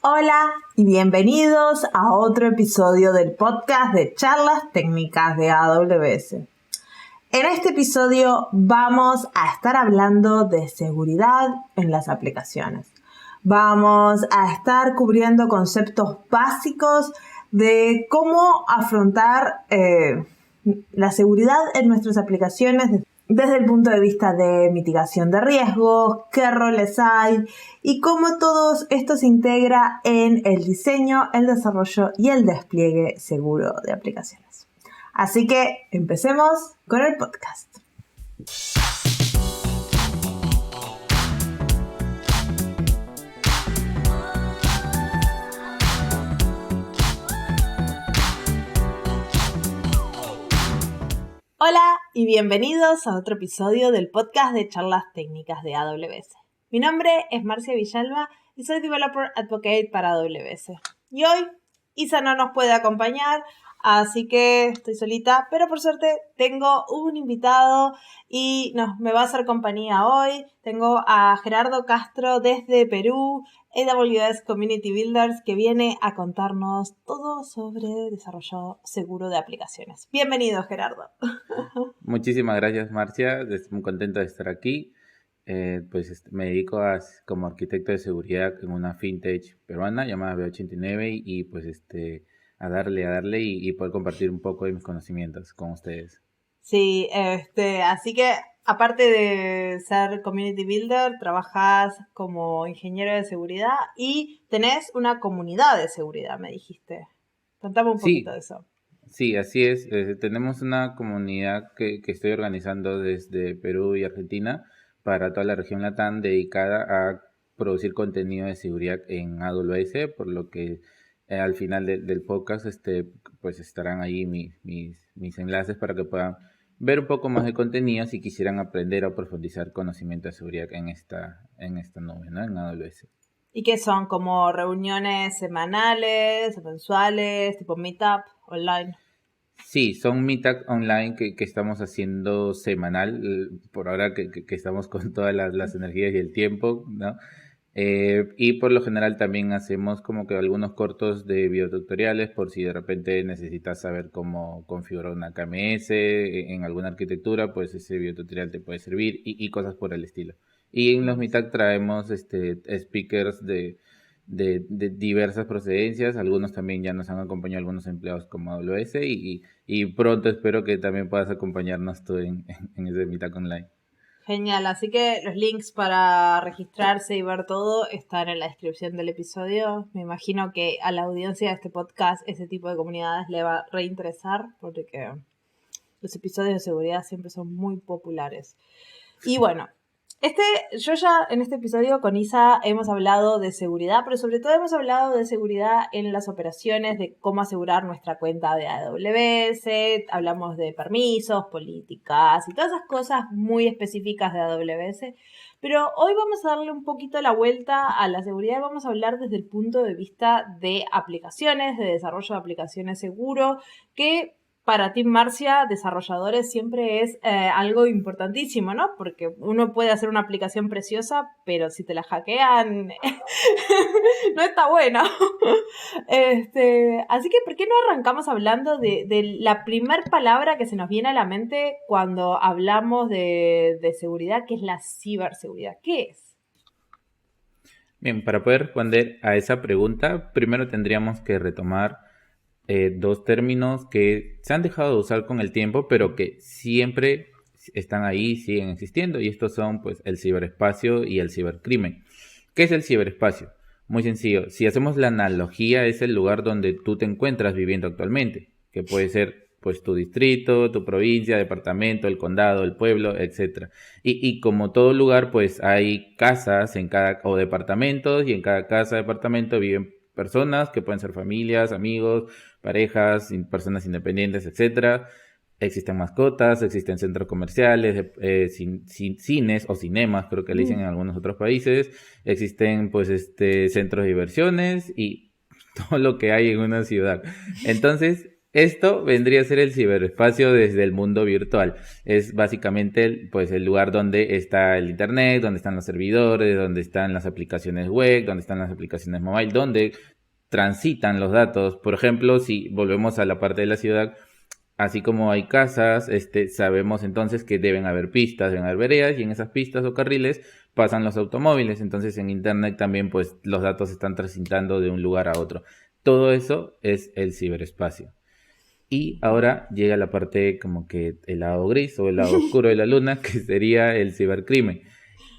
Hola y bienvenidos a otro episodio del podcast de charlas técnicas de AWS. En este episodio vamos a estar hablando de seguridad en las aplicaciones. Vamos a estar cubriendo conceptos básicos de cómo afrontar la seguridad en nuestras aplicaciones desde el punto de vista de mitigación de riesgos, qué roles hay y cómo todo esto se integra en el diseño, el desarrollo y el despliegue seguro de aplicaciones. Así que empecemos con el podcast. Hola y bienvenidos a otro episodio del podcast de charlas técnicas de AWS. Mi nombre es Marcia Villalba y soy Developer Advocate para AWS. Y hoy Isa no nos puede acompañar, así que estoy solita, pero por suerte tengo un invitado y me va a hacer compañía hoy. Tengo a Gerardo Castro desde Perú, AWS Community Builders, que viene a contarnos todo sobre desarrollo seguro de aplicaciones. Bienvenido, Gerardo. Muchísimas gracias, Marcia. Estoy muy contento de estar aquí. Me dedico como arquitecto de seguridad en una fintech peruana llamada B89 y a darle y poder compartir un poco de mis conocimientos con ustedes. Sí, así que aparte de ser community builder, trabajas como ingeniero de seguridad y tenés una comunidad de seguridad, me dijiste. Contame un poquito de eso. Sí, así es. Tenemos una comunidad que estoy organizando desde Perú y Argentina para toda la región LATAM dedicada a producir contenido de seguridad en AWS, por lo que al final del podcast pues estarán ahí mis enlaces para que puedan ver un poco más de contenido si quisieran aprender o profundizar conocimiento de seguridad en esta nube, ¿no? En AWS. ¿Y qué son? ¿Como reuniones semanales, mensuales, tipo meetup, online? Sí, son meetup online que estamos haciendo semanal, por ahora que estamos con todas las energías y el tiempo, ¿no? Y por lo general también hacemos como que algunos cortos de videotutoriales por si de repente necesitas saber cómo configurar una KMS en alguna arquitectura, pues ese videotutorial te puede servir y cosas por el estilo. Y en los meetup traemos speakers de diversas procedencias, algunos también ya nos han acompañado algunos empleados como AWS y pronto espero que también puedas acompañarnos tú en ese meetup online. Genial, así que los links para registrarse y ver todo están en la descripción del episodio. Me imagino que a la audiencia de este podcast ese tipo de comunidades le va a reinteresar porque los episodios de seguridad siempre son muy populares. Y bueno, yo ya en este episodio con Isa hemos hablado de seguridad, pero sobre todo hemos hablado de seguridad en las operaciones, de cómo asegurar nuestra cuenta de AWS, hablamos de permisos, políticas y todas esas cosas muy específicas de AWS. Pero hoy vamos a darle un poquito la vuelta a la seguridad y vamos a hablar desde el punto de vista de aplicaciones, de desarrollo de aplicaciones seguro, que para Team Marcia, desarrolladores, siempre es algo importantísimo, ¿no? Porque uno puede hacer una aplicación preciosa, pero si te la hackean, no está bueno. Así que, ¿por qué no arrancamos hablando de la primer palabra que se nos viene a la mente cuando hablamos de seguridad, que es la ciberseguridad? ¿Qué es? Bien, para poder responder a esa pregunta, primero tendríamos que retomar dos términos que se han dejado de usar con el tiempo, pero que siempre están ahí, siguen existiendo, y estos son pues el ciberespacio y el cibercrimen. ¿Qué es el ciberespacio? Muy sencillo, si hacemos la analogía, es el lugar donde tú te encuentras viviendo actualmente, que puede ser pues tu distrito, tu provincia, departamento, el condado, el pueblo, etcétera. Y como todo lugar, pues hay casas o departamentos, y en cada casa, departamento viven personas que pueden ser familias, amigos, parejas, personas independientes, etcétera. Existen mascotas, existen centros comerciales, cines o cinemas, creo que le dicen en algunos otros países. Existen pues centros de diversiones y todo lo que hay en una ciudad. Entonces, Esto vendría a ser el ciberespacio desde el mundo virtual. Es básicamente pues el lugar donde está el internet, donde están los servidores, donde están las aplicaciones web, donde están las aplicaciones mobile, donde transitan los datos. Por ejemplo, si volvemos a la parte de la ciudad, así como hay casas, sabemos entonces que deben haber pistas, deben haber veredas, y en esas pistas o carriles pasan los automóviles. Entonces en internet también pues los datos se están transitando de un lugar a otro. Todo eso es el ciberespacio. Y ahora llega la parte como que el lado gris o el lado oscuro de la luna, que sería el cibercrimen.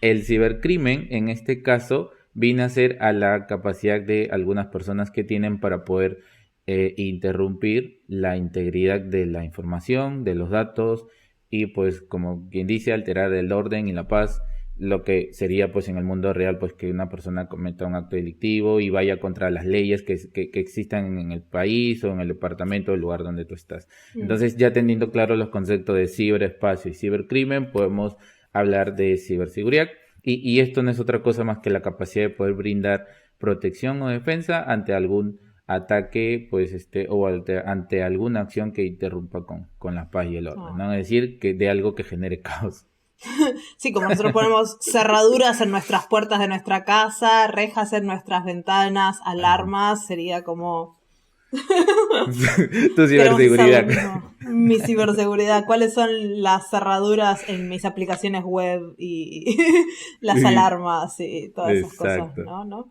El cibercrimen, en este caso, viene a ser a la capacidad de algunas personas que tienen para poder interrumpir la integridad de la información, de los datos, y pues como quien dice, alterar el orden y la paz, lo que sería pues en el mundo real pues que una persona cometa un acto delictivo y vaya contra las leyes que existan en el país o en el departamento o el lugar donde tú estás. Entonces, ya teniendo claro los conceptos de ciberespacio y cibercrimen, podemos hablar de ciberseguridad, y esto no es otra cosa más que la capacidad de poder brindar protección o defensa ante algún ataque, pues o ante alguna acción que interrumpa con la paz y el orden, ¿no? Es decir, que de algo que genere caos. Sí, como nosotros ponemos cerraduras en nuestras puertas de nuestra casa, rejas en nuestras ventanas, alarmas, sería como... Tu ciberseguridad. Mi ciberseguridad. ¿Cuáles son las cerraduras en mis aplicaciones web y las alarmas y todas esas cosas, ¿no?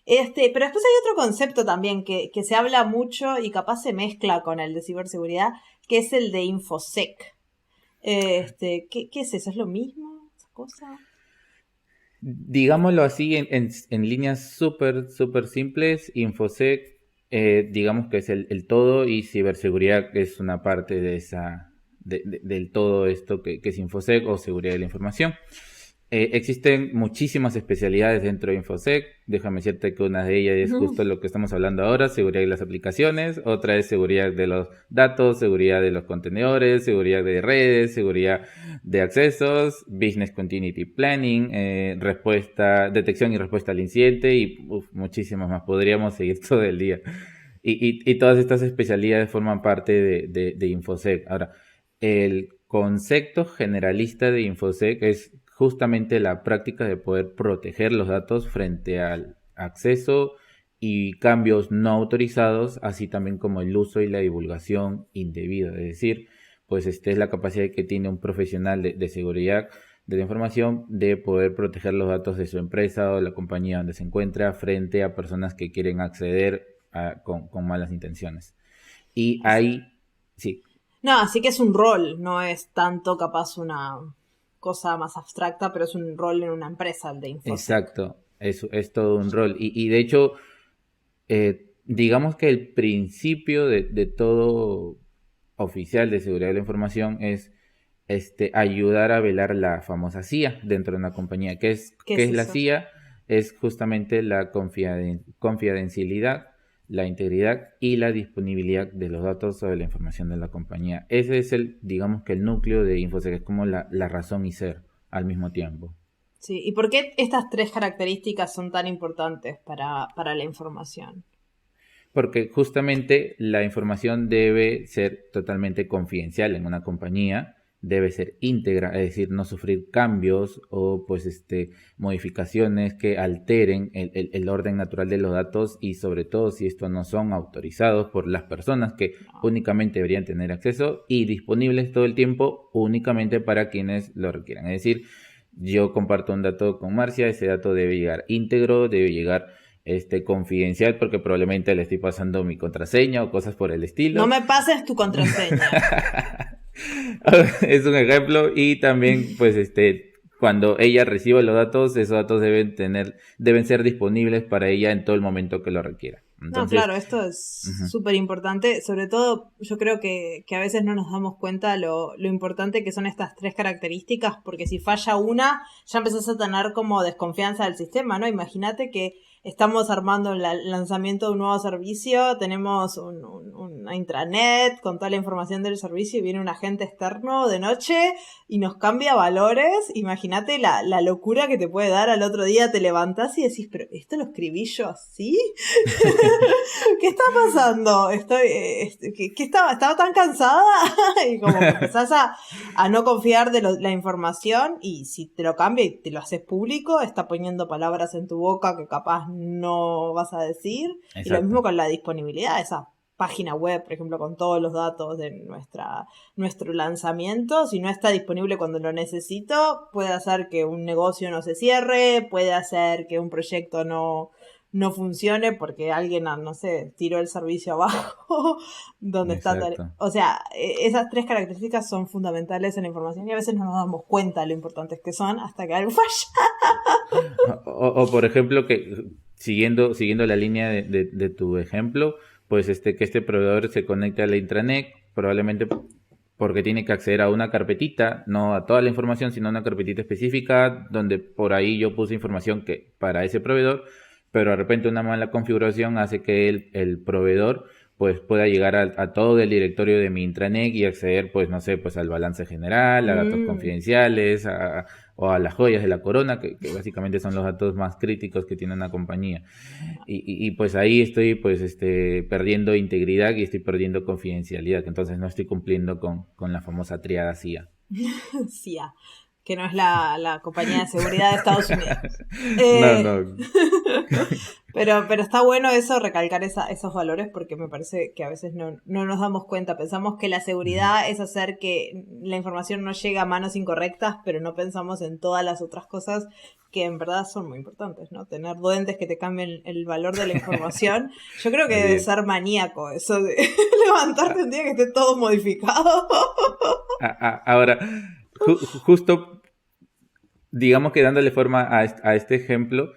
Pero después hay otro concepto también que se habla mucho y capaz se mezcla con el de ciberseguridad, que es el de InfoSec. ¿Qué es eso? ¿Es lo mismo? ¿Esa cosa? Digámoslo así, en líneas súper simples, InfoSec, digamos que es el todo, y ciberseguridad es una parte de del todo esto que es InfoSec o seguridad de la información. Existen muchísimas especialidades dentro de InfoSec. Déjame decirte que una de ellas es justo lo que estamos hablando ahora, seguridad de las aplicaciones. Otra es seguridad de los datos, seguridad de los contenedores, seguridad de redes, seguridad de accesos, business continuity planning, detección y respuesta al incidente, y muchísimas más. Podríamos seguir todo el día. Y todas estas especialidades forman parte de InfoSec. Ahora, el concepto generalista de InfoSec es justamente la práctica de poder proteger los datos frente al acceso y cambios no autorizados, así también como el uso y la divulgación indebida. Es decir, pues es la capacidad que tiene un profesional de seguridad de la información de poder proteger los datos de su empresa o de la compañía donde se encuentra frente a personas que quieren acceder con malas intenciones. Y ahí, sí. No, así que es un rol, no es tanto capaz una cosa más abstracta, pero es un rol en una empresa, el de InfoSec. Exacto, es todo un rol. Y de hecho, digamos que el principio de todo oficial de seguridad de la información es ayudar a velar la famosa CIA dentro de una compañía. ¿Qué es la CIA? Es justamente la confidencialidad, la integridad y la disponibilidad de los datos sobre la información de la compañía. Ese es digamos que el núcleo de InfoSec, es como la razón y ser al mismo tiempo. Sí, ¿y por qué estas tres características son tan importantes para la información? Porque justamente la información debe ser totalmente confidencial en una compañía, debe ser íntegra, es decir, no sufrir cambios o pues modificaciones que alteren el orden natural de los datos, y sobre todo si estos no son autorizados por las personas que únicamente deberían tener acceso, y disponibles todo el tiempo únicamente para quienes lo requieran. Es decir, yo comparto un dato con Marcia, ese dato debe llegar íntegro, debe llegar confidencial, porque probablemente le estoy pasando mi contraseña o cosas por el estilo. No me pases tu contraseña. Es un ejemplo. Y también pues cuando ella reciba los datos, esos datos deben ser disponibles para ella en todo el momento que lo requiera. Entonces, no, claro, esto es súper importante. Sobre todo, yo creo que a veces no nos damos cuenta lo importante que son estas tres características, porque si falla una, ya empezás a tener como desconfianza del sistema, ¿no? Imagínate que estamos armando el lanzamiento de un nuevo servicio, tenemos una intranet con toda la información del servicio y viene un agente externo de noche y nos cambia valores. Imagínate la locura que te puede dar al otro día, te levantás y decís, pero ¿esto lo escribí yo así? ¿Qué está pasando? ¿Qué estaba tan cansada? Y como que empezás a no confiar de la información, y si te lo cambia y te lo haces público, está poniendo palabras en tu boca que capaz no vas a decir. Exacto. Y lo mismo con la disponibilidad de esa página web, por ejemplo, con todos los datos de nuestro lanzamiento. Si no está disponible cuando lo necesito, puede hacer que un negocio no se cierre, puede hacer que un proyecto no funcione porque alguien, no sé, tiró el servicio abajo donde Exacto. está. O sea, esas 3 características son fundamentales en la información y a veces no nos damos cuenta de lo importantes que son hasta que algo falla. O por ejemplo, que siguiendo la línea de tu ejemplo, pues que este proveedor se conecte a la intranet, probablemente porque tiene que acceder a una carpetita, no a toda la información, sino a una carpetita específica, donde por ahí yo puse información que para ese proveedor, pero de repente una mala configuración hace que el proveedor pues pueda llegar a todo el directorio de mi intranet y acceder, pues no sé, pues al balance general, a datos confidenciales, o a las joyas de la corona, que básicamente son los datos más críticos que tiene una compañía. Y pues ahí estoy pues perdiendo integridad y estoy perdiendo confidencialidad, que entonces no estoy cumpliendo con la famosa triada CIA. CIA, que no es la compañía de seguridad de Estados Unidos. No. Pero está bueno eso, recalcar esos valores, porque me parece que a veces no nos damos cuenta. Pensamos que la seguridad es hacer que la información no llegue a manos incorrectas, pero no pensamos en todas las otras cosas que en verdad son muy importantes, ¿no? Tener duendes que te cambien el valor de la información. Yo creo que debe ser maníaco eso de levantarte un día que esté todo modificado. Ahora, justo, digamos que dándole forma a este ejemplo,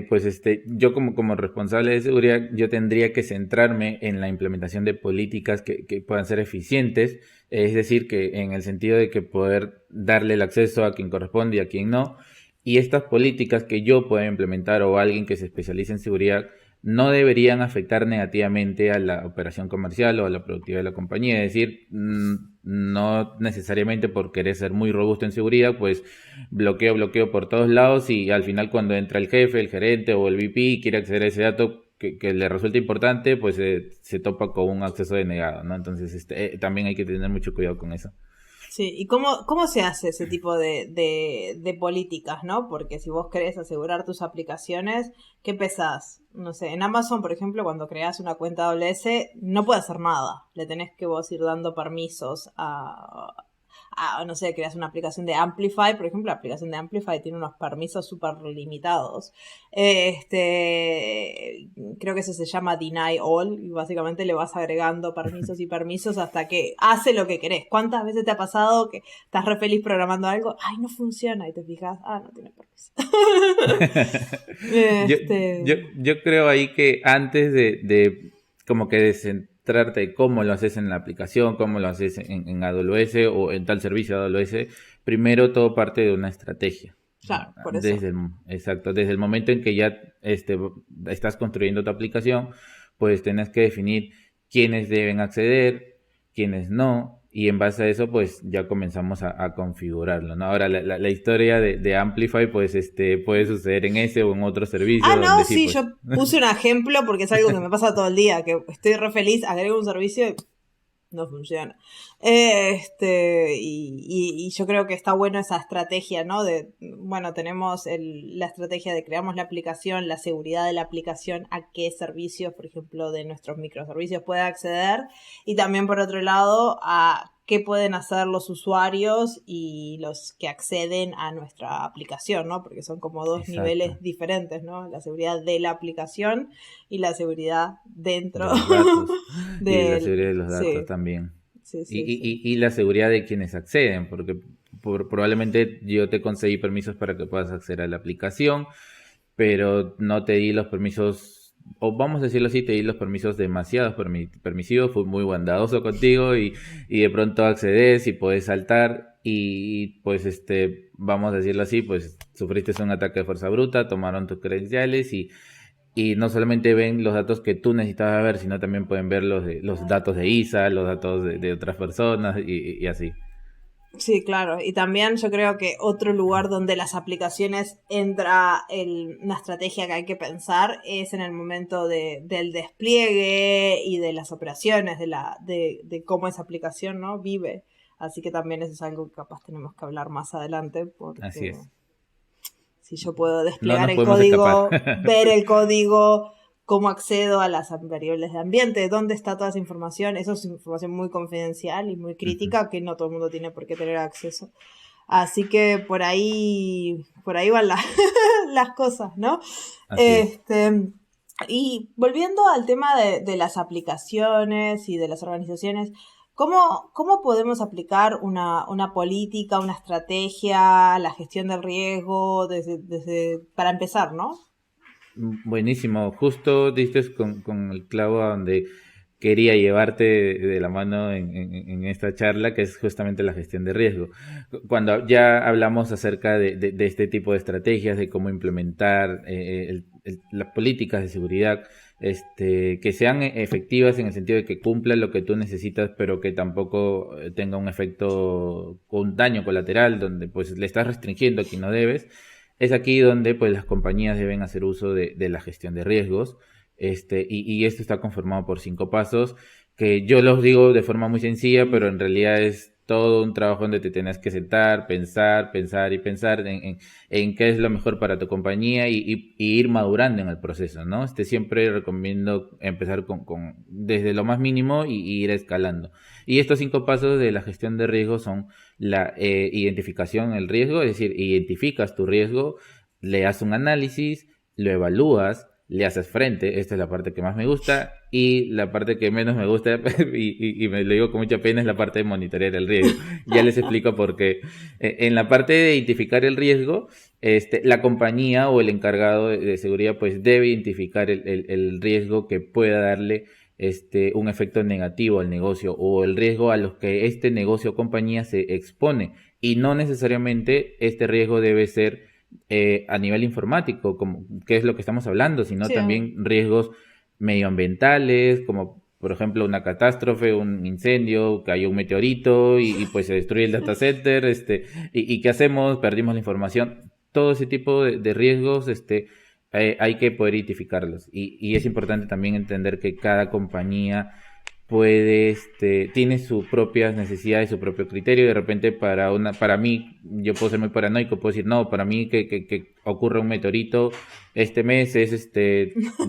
pues yo como responsable de seguridad, yo tendría que centrarme en la implementación de políticas que puedan ser eficientes, es decir, que en el sentido de que poder darle el acceso a quien corresponde y a quien no, y estas políticas que yo pueda implementar o alguien que se especialice en seguridad no deberían afectar negativamente a la operación comercial o a la productividad de la compañía. Es decir, no necesariamente por querer ser muy robusto en seguridad, pues bloqueo por todos lados, y al final cuando entra el jefe, el gerente o el VP y quiere acceder a ese dato que le resulta importante, pues se topa con un acceso denegado, ¿no? Entonces también hay que tener mucho cuidado con eso. Sí, ¿y cómo se hace ese tipo de políticas, no? Porque si vos querés asegurar tus aplicaciones, ¿qué pensás? No sé, en Amazon, por ejemplo, cuando creás una cuenta AWS, no puedes hacer nada. Le tenés que vos ir dando permisos no sé, creas una aplicación de Amplify, por ejemplo, la aplicación de Amplify tiene unos permisos súper limitados. Creo que eso se llama Deny All, y básicamente le vas agregando permisos y permisos hasta que hace lo que querés. ¿Cuántas veces te ha pasado que estás re feliz programando algo? ¡Ay, no funciona! Y te fijas, no tiene permiso. Yo creo ahí que antes de como que centrarte de cómo lo haces en la aplicación, cómo lo haces en AWS o en tal servicio de AWS, primero todo parte de una estrategia. Claro, por eso. Exacto, desde el momento en que ya estás construyendo tu aplicación, pues tienes que definir quiénes deben acceder, quiénes no, y en base a eso pues ya comenzamos a configurarlo, ¿no? Ahora la historia de Amplify pues puede suceder en ese o en otro servicio. No, sí, pues... yo puse un ejemplo porque es algo que me pasa todo el día, que estoy re feliz, agrego un servicio y no funciona. Y yo creo que está bueno esa estrategia, ¿no? Tenemos la estrategia de creamos la aplicación, la seguridad de la aplicación, a qué servicios, por ejemplo, de nuestros microservicios puede acceder, y también por otro lado a qué pueden hacer los usuarios y los que acceden a nuestra aplicación, ¿no? Porque son como dos niveles diferentes, ¿no? La seguridad de la aplicación y la seguridad dentro de los datos. Y la seguridad de los datos también. Sí, y la seguridad de quienes acceden, porque probablemente yo te conseguí permisos para que puedas acceder a la aplicación, pero no te di los permisos, o vamos a decirlo así, te di los permisos demasiados permisivos, fui muy bondadoso contigo y de pronto accedes y puedes saltar y pues vamos a decirlo así, pues sufriste un ataque de fuerza bruta, tomaron tus credenciales y y no solamente ven los datos que tú necesitabas ver, sino también pueden ver los datos de ISA, los datos de otras personas y así. Sí, claro. Y también yo creo que otro lugar donde las aplicaciones entra una estrategia que hay que pensar es en el momento del despliegue y de las operaciones, de cómo esa aplicación, ¿no? Vive. Así que también eso es algo que capaz tenemos que hablar más adelante, Así porque es. si yo puedo No desplegar nos el podemos escapar. código, ver el código, cómo accedo a las variables de ambiente, dónde está toda esa información, eso es información muy confidencial y muy Ujú. crítica que no todo el mundo tiene por qué tener acceso. Así que por ahí van las cosas, ¿no? Así es. Este, y volviendo al tema de las aplicaciones y de las organizaciones, ¿cómo podemos aplicar una política, una estrategia, la gestión del riesgo, para empezar, ¿no? Buenísimo, justo diste con el clavo a donde quería llevarte de la mano en esta charla, que es justamente la gestión de riesgo. Cuando ya hablamos acerca de este tipo de estrategias, de cómo implementar las políticas de seguridad, que sean efectivas en el sentido de que cumplan lo que tú necesitas, pero que tampoco tenga un efecto, un daño colateral, donde pues le estás restringiendo a quien no debes. Es aquí donde pues las compañías deben hacer uso de la gestión de riesgos. Y esto está conformado por 5 pasos que yo los digo de forma muy sencilla, pero en realidad es todo un trabajo donde te tienes que sentar, pensar y pensar en qué es lo mejor para tu compañía y ir madurando en el proceso, ¿no? Siempre recomiendo empezar desde lo más mínimo y ir escalando. Y estos 5 pasos de la gestión de riesgo son la identificación del riesgo, es decir, identificas tu riesgo, le das un análisis, lo evalúas, le haces frente, esta es la parte que más me gusta, y la parte que menos me gusta, y me lo digo con mucha pena, es la parte de monitorear el riesgo. Ya les explico por qué. En la parte de identificar el riesgo, la compañía o el encargado de seguridad pues debe identificar el riesgo que pueda darle un efecto negativo al negocio o el riesgo a los que este negocio o compañía se expone. Y no necesariamente este riesgo debe ser a nivel informático, como qué es lo que estamos hablando, sino Sí, también riesgos medioambientales, como por ejemplo una catástrofe, un incendio, cayó un meteorito pues se destruye el data center, y ¿qué hacemos? Perdimos la información. Todo ese tipo de riesgos, hay que poder identificarlos. Y es importante también entender que cada compañía tiene sus propias necesidades, su propio criterio. De repente para mí, yo puedo ser muy paranoico, puedo decir, no, para mí que ocurra un meteorito este mes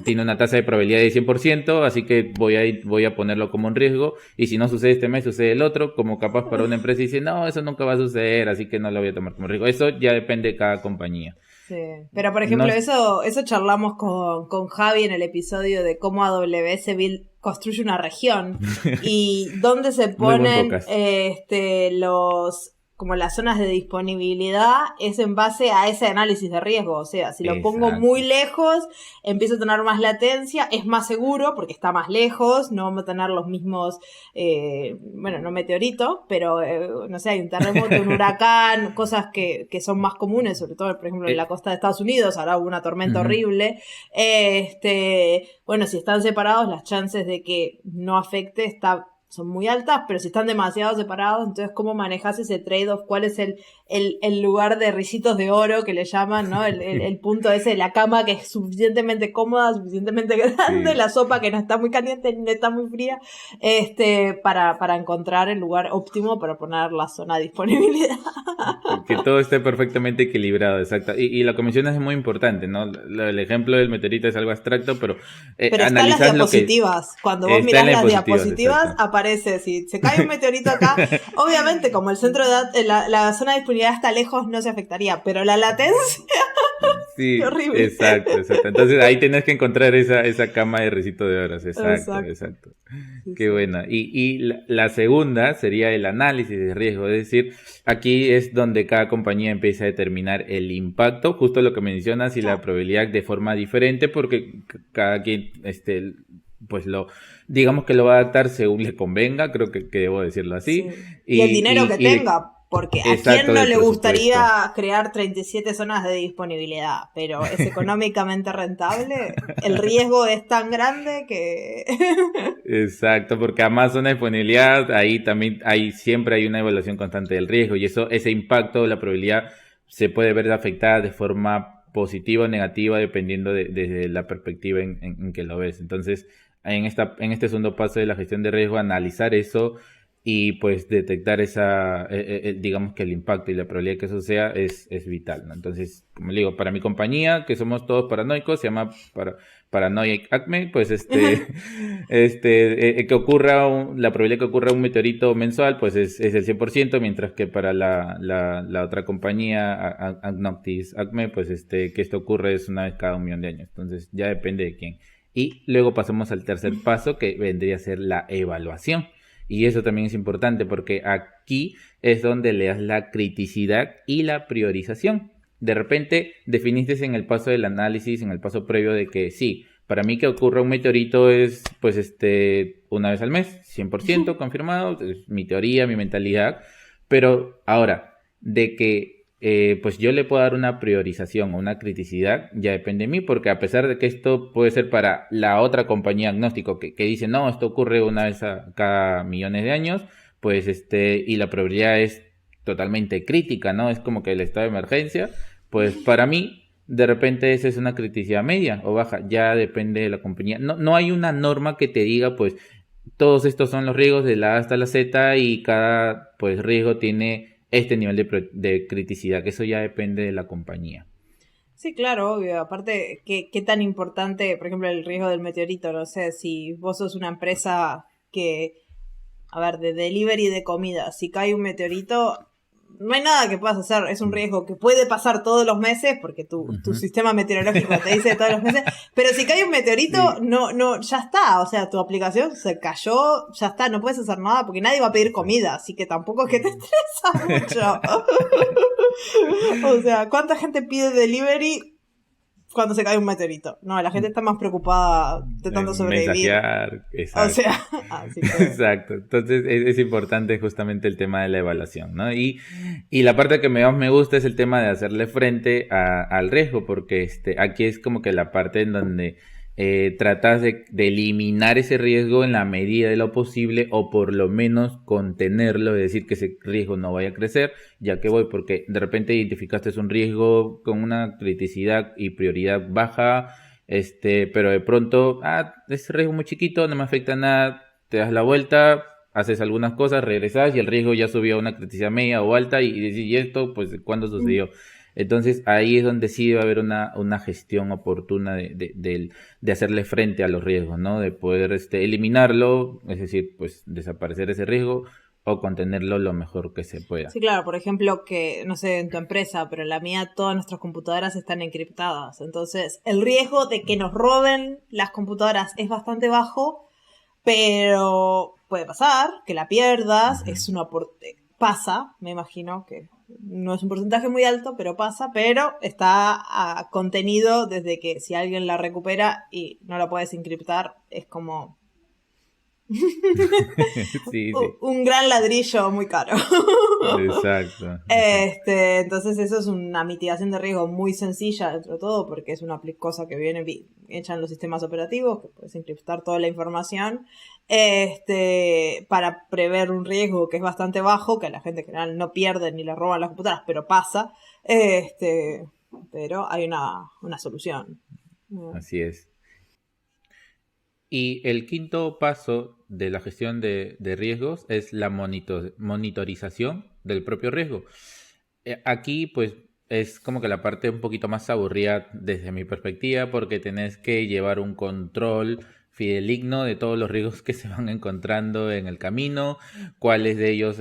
tiene una tasa de probabilidad de 100%, así que voy a ponerlo como un riesgo, y si no sucede este mes, sucede el otro, como capaz para una empresa dice, no, eso nunca va a suceder, así que no lo voy a tomar como riesgo. Eso ya depende de cada compañía. sí. Pero por No ejemplo, es eso charlamos con Javi en el episodio de cómo AWS construye una región y dónde se muy buen ponen podcast. como las zonas de disponibilidad es en base a ese análisis de riesgo. O sea, si lo pongo muy Exacto. lejos, empiezo a tener más latencia, es más seguro porque está más lejos, no vamos a tener los mismos, bueno, no meteoritos, pero no sé, hay un terremoto, un huracán, cosas que son más comunes, sobre todo, por ejemplo, en la Eh, costa de Estados Unidos, ahora hubo una tormenta Ujú. horrible. Bueno, si están separados, las chances de que no afecte son muy altas, pero si están demasiado separados, entonces cómo manejas ese trade-off, cuál es el lugar de risitos de oro que le llaman, ¿no? El punto ese de la cama que es suficientemente cómoda, suficientemente grande, Sí. la sopa que no está muy caliente ni no está muy fría, para encontrar el lugar óptimo para poner la zona de disponibilidad. Que todo esté perfectamente equilibrado, exacto. Y lo que mencionas es muy importante, ¿no? El ejemplo del meteorito es algo abstracto, pero Pero está en las analizás lo que diapositivas. Cuando vos está en mirás las las diapositivas, diapositivas, exacto. aparece, si se cae un meteorito acá, obviamente como el centro de la zona de disponibilidad está lejos, no se afectaría, pero la latencia es Sí, horrible. exacto, exacto. Entonces ahí tienes que encontrar esa cama de risito de horas, exacto, Exacto. exacto. Sí, Qué sí. buena. Y la segunda sería el análisis de riesgo, es decir, aquí es donde cada compañía empieza a determinar el impacto, justo lo que mencionas, y la Claro. probabilidad de forma diferente, porque cada quien, pues digamos que lo va a adaptar según le convenga, creo que debo decirlo así, Sí. Y el y, dinero y, que y de tenga. Porque a quién Exacto, no del le gustaría presupuesto. crear 37 zonas de disponibilidad, pero es económicamente rentable, el riesgo es tan grande que... Exacto, porque además una disponibilidad, ahí también siempre hay una evaluación constante del riesgo y ese impacto, la probabilidad se puede ver afectada de forma positiva o negativa dependiendo desde la perspectiva en que lo ves. Entonces, en este segundo paso de la gestión de riesgo, analizar eso y pues detectar digamos que el impacto y la probabilidad que eso sea es vital, ¿no? Entonces, como le digo, para mi compañía, que somos todos paranoicos, se llama Paranoiac Acme, pues la probabilidad que ocurra un meteorito mensual, pues es el 100%, mientras que para la otra compañía, Noctis Acme, pues que esto ocurre es una vez cada 1 millón de años. Entonces ya depende de quién. Y luego pasamos al tercer paso, que vendría a ser la evaluación. Y eso también es importante porque aquí es donde le das la criticidad y la priorización. De repente definiste en el paso del análisis, en el paso previo de que sí, para mí que ocurra un meteorito es pues una vez al mes, 100% confirmado, es mi teoría, mi mentalidad, pero ahora, de que pues yo le puedo dar una priorización o una criticidad, ya depende de mí, porque a pesar de que esto puede ser para la otra compañía agnóstico que dice, no, esto ocurre una vez a cada millones de años, pues y la probabilidad es totalmente crítica, ¿no? Es como que el estado de emergencia, pues para mí de repente esa es una criticidad media o baja, ya depende de la compañía. No hay una norma que te diga, pues, todos estos son los riesgos de la A hasta la Z y cada, pues, riesgo tiene este nivel de criticidad, que eso ya depende de la compañía. Sí, claro, obvio. Aparte, ¿qué tan importante, por ejemplo, el riesgo del meteorito? No sé, si vos sos una empresa que, a ver, de delivery de comida, si cae un meteorito, no hay nada que puedas hacer, es un Mm. riesgo que puede pasar todos los meses, porque tu Ujú. sistema meteorológico te dice todos los meses, pero si cae un meteorito, Sí, no, ya está, o sea, tu aplicación se cayó, ya está, no puedes hacer nada, porque nadie va a pedir exacto. comida, así que tampoco es que te estresa mucho. O sea, ¿cuánta gente pide delivery cuando se cae un meteorito? No, la gente está más preocupada intentando sobrevivir. Mensajear, O exacto. sea, así que... Exacto. Entonces es importante justamente el tema de la evaluación, ¿no? Y la parte que más me gusta es el tema de hacerle frente al riesgo, porque aquí es como que la parte en donde tratas de eliminar ese riesgo en la medida de lo posible o por lo menos contenerlo, es decir, que ese riesgo no vaya a crecer, ya que voy, porque de repente identificaste un riesgo con una criticidad y prioridad baja, pero de pronto, ese riesgo muy chiquito, no me afecta nada, te das la vuelta, haces algunas cosas, regresas y el riesgo ya subió a una criticidad media o alta y decís, ¿y esto? Pues, ¿cuándo sucedió? Entonces ahí es donde sí va a haber una gestión oportuna de hacerle frente a los riesgos, ¿no? De poder eliminarlo, es decir, pues desaparecer ese riesgo o contenerlo lo mejor que se pueda. Sí, claro, por ejemplo, que, no sé, en tu empresa, pero en la mía todas nuestras computadoras están encriptadas. Entonces, el riesgo de que nos roben las computadoras es bastante bajo, pero puede pasar que la pierdas, Ujú. es una pasa, me imagino que no es un porcentaje muy alto, pero pasa, pero está contenido desde que si alguien la recupera y no la puedes encriptar, es como Sí, sí, un gran ladrillo muy caro. exacto, exacto. Entonces eso es una mitigación de riesgo muy sencilla dentro de todo, porque es una cosa que viene hecha en los sistemas operativos, que puedes encriptar toda la información, para prever un riesgo que es bastante bajo, que a la gente en general no pierde ni le roban las computadoras, pero pasa, pero hay una solución. Así es. Y el quinto paso de la gestión de riesgos es la monitorización del propio riesgo. Aquí, pues, es como que la parte un poquito más aburrida desde mi perspectiva, porque tenés que llevar un control fideligno de todos los riesgos que se van encontrando en el camino, cuáles de ellos,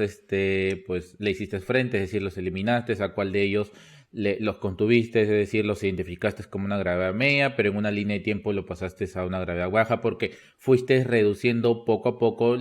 pues, le hiciste frente, es decir, los eliminaste, a cuál de ellos los contuviste, es decir, los identificaste como una gravedad media, pero en una línea de tiempo lo pasaste a una gravedad baja, porque fuiste reduciendo poco a poco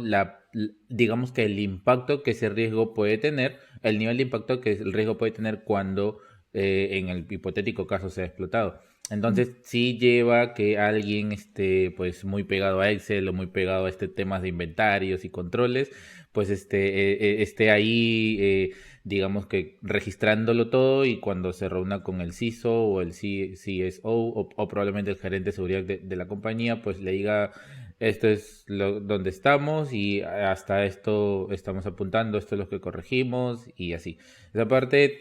digamos que el impacto que ese riesgo puede tener, el nivel de impacto que el riesgo puede tener cuando en el hipotético caso sea explotado. Entonces sí lleva que alguien esté pues muy pegado a Excel o muy pegado a este temas de inventarios y controles, pues esté ahí, digamos que registrándolo todo y cuando se reúna con el CISO o el CSO o probablemente el gerente de seguridad de la compañía, pues le diga, esto es donde estamos y hasta esto estamos apuntando, esto es lo que corregimos y así. Esa parte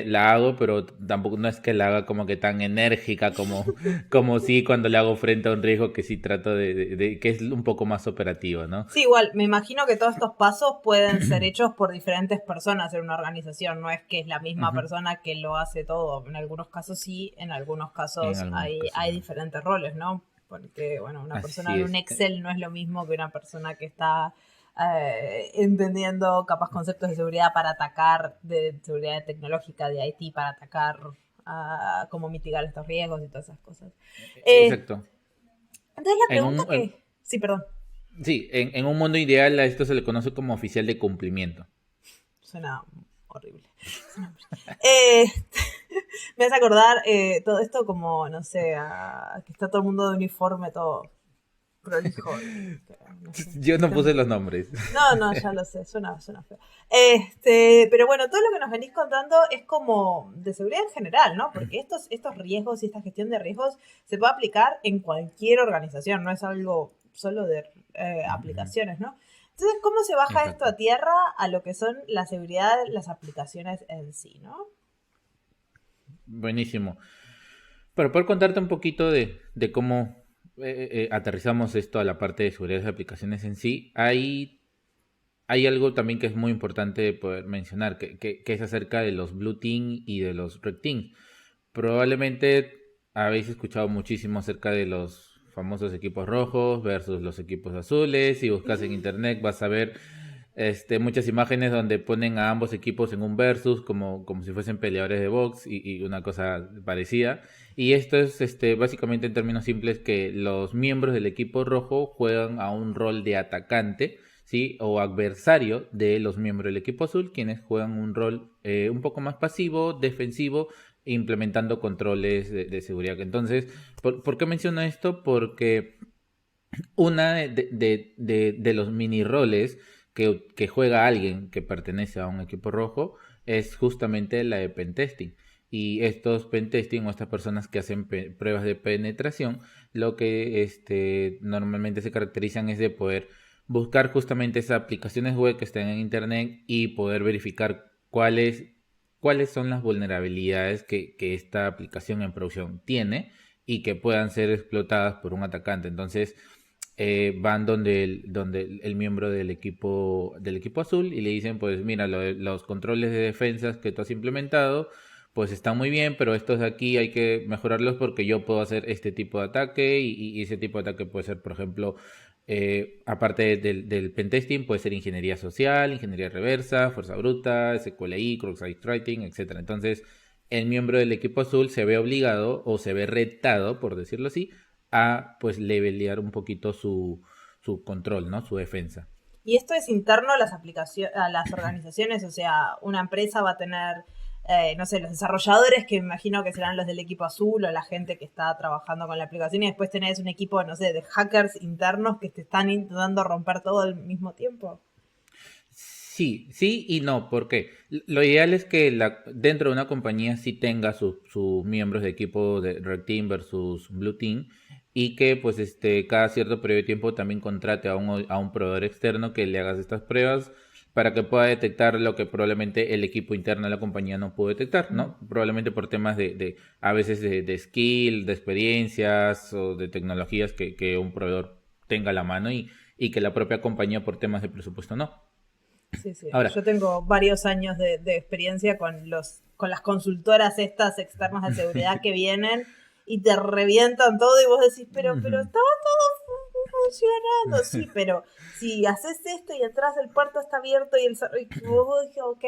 la hago, pero tampoco no es que la haga como que tan enérgica como sí cuando le hago frente a un riesgo que sí trato de que es un poco más operativo, ¿no? Sí, igual, me imagino que todos estos pasos pueden ser hechos por diferentes personas en una organización, no es que es la misma Ujú. persona que lo hace todo. En algunos casos sí, en algunos En casos algunos casos hay no. diferentes roles, ¿no? Porque, bueno, una persona Así en un es. Excel no es lo mismo que una persona que está entendiendo capaz conceptos de seguridad para atacar, de seguridad tecnológica, de IT, para atacar cómo mitigar estos riesgos y todas esas cosas. Eh, Exacto. entonces la En pregunta un, que... Sí, perdón. sí, en un mundo ideal a esto se le conoce como oficial de cumplimiento. Suena horrible. Suena horrible. Eh, me hace acordar todo esto como, no sé, que está todo el mundo de uniforme, todo prolijo. No sé. Yo no puse los nombres. No, no, ya lo sé, suena feo. Pero bueno, todo lo que nos venís contando es como de seguridad en general, ¿no? Porque estos riesgos y esta gestión de riesgos se puede aplicar en cualquier organización, no es algo solo de aplicaciones, ¿no? Entonces, ¿cómo se baja esto Exacto. a tierra a lo que son la seguridad de las aplicaciones en sí, ¿no? Buenísimo. Para poder contarte un poquito de cómo aterrizamos esto a la parte de seguridad de las aplicaciones en sí, hay algo también que es muy importante de poder mencionar, que es acerca de los Blue Team y de los Red Team. Probablemente habéis escuchado muchísimo acerca de los famosos equipos rojos versus los equipos azules. Si buscas en internet vas a ver muchas imágenes donde ponen a ambos equipos en un versus como si fuesen peleadores de box y una cosa parecida. Y esto es básicamente en términos simples que los miembros del equipo rojo juegan a un rol de atacante, ¿sí? O adversario de los miembros del equipo azul, quienes juegan un rol un poco más pasivo, defensivo, implementando controles de seguridad. Entonces, ¿por qué menciono esto? Porque una de los mini roles que juega alguien que pertenece a un equipo rojo es justamente la de pentesting. Y estos pentesting o estas personas que hacen pruebas de penetración, lo que normalmente se caracterizan es de poder buscar justamente esas aplicaciones web que estén en internet y poder verificar cuáles son las vulnerabilidades que esta aplicación en producción tiene y que puedan ser explotadas por un atacante. Entonces, van donde el miembro del equipo azul y le dicen, pues mira, los controles de defensas que tú has implementado, pues están muy bien, pero estos de aquí hay que mejorarlos porque yo puedo hacer este tipo de ataque y ese tipo de ataque puede ser, por ejemplo, aparte del pentesting, puede ser ingeniería social, ingeniería reversa, fuerza bruta, SQLI, cross-site writing, etcétera. Entonces, el miembro del equipo azul se ve obligado o se ve retado, por decirlo así, a pues levelear un poquito su control, ¿no? Su defensa. Y esto es interno a las aplicaciones, a las organizaciones, o sea, una empresa va a tener, no sé, los desarrolladores que me imagino que serán los del equipo azul o la gente que está trabajando con la aplicación y después tenés un equipo, no sé, de hackers internos que te están intentando romper todo al mismo tiempo. Sí, sí y no, ¿por qué? Lo ideal es que dentro de una compañía sí tenga sus miembros de equipo de Red Team versus Blue Team y que pues cada cierto periodo de tiempo también contrate a un proveedor externo que le haga estas pruebas para que pueda detectar lo que probablemente el equipo interno de la compañía no pudo detectar, ¿no? Probablemente por temas a veces de skill, de experiencias o de tecnologías que un proveedor tenga a la mano y que la propia compañía por temas de presupuesto no. Sí, sí. Ahora, Yo tengo varios años de experiencia con las consultoras estas externas de seguridad que vienen y te revientan todo y vos decís, pero ujú. estaba todo funcionando, sí, pero si haces esto y atrás el puerto está abierto y y vos dije, ok,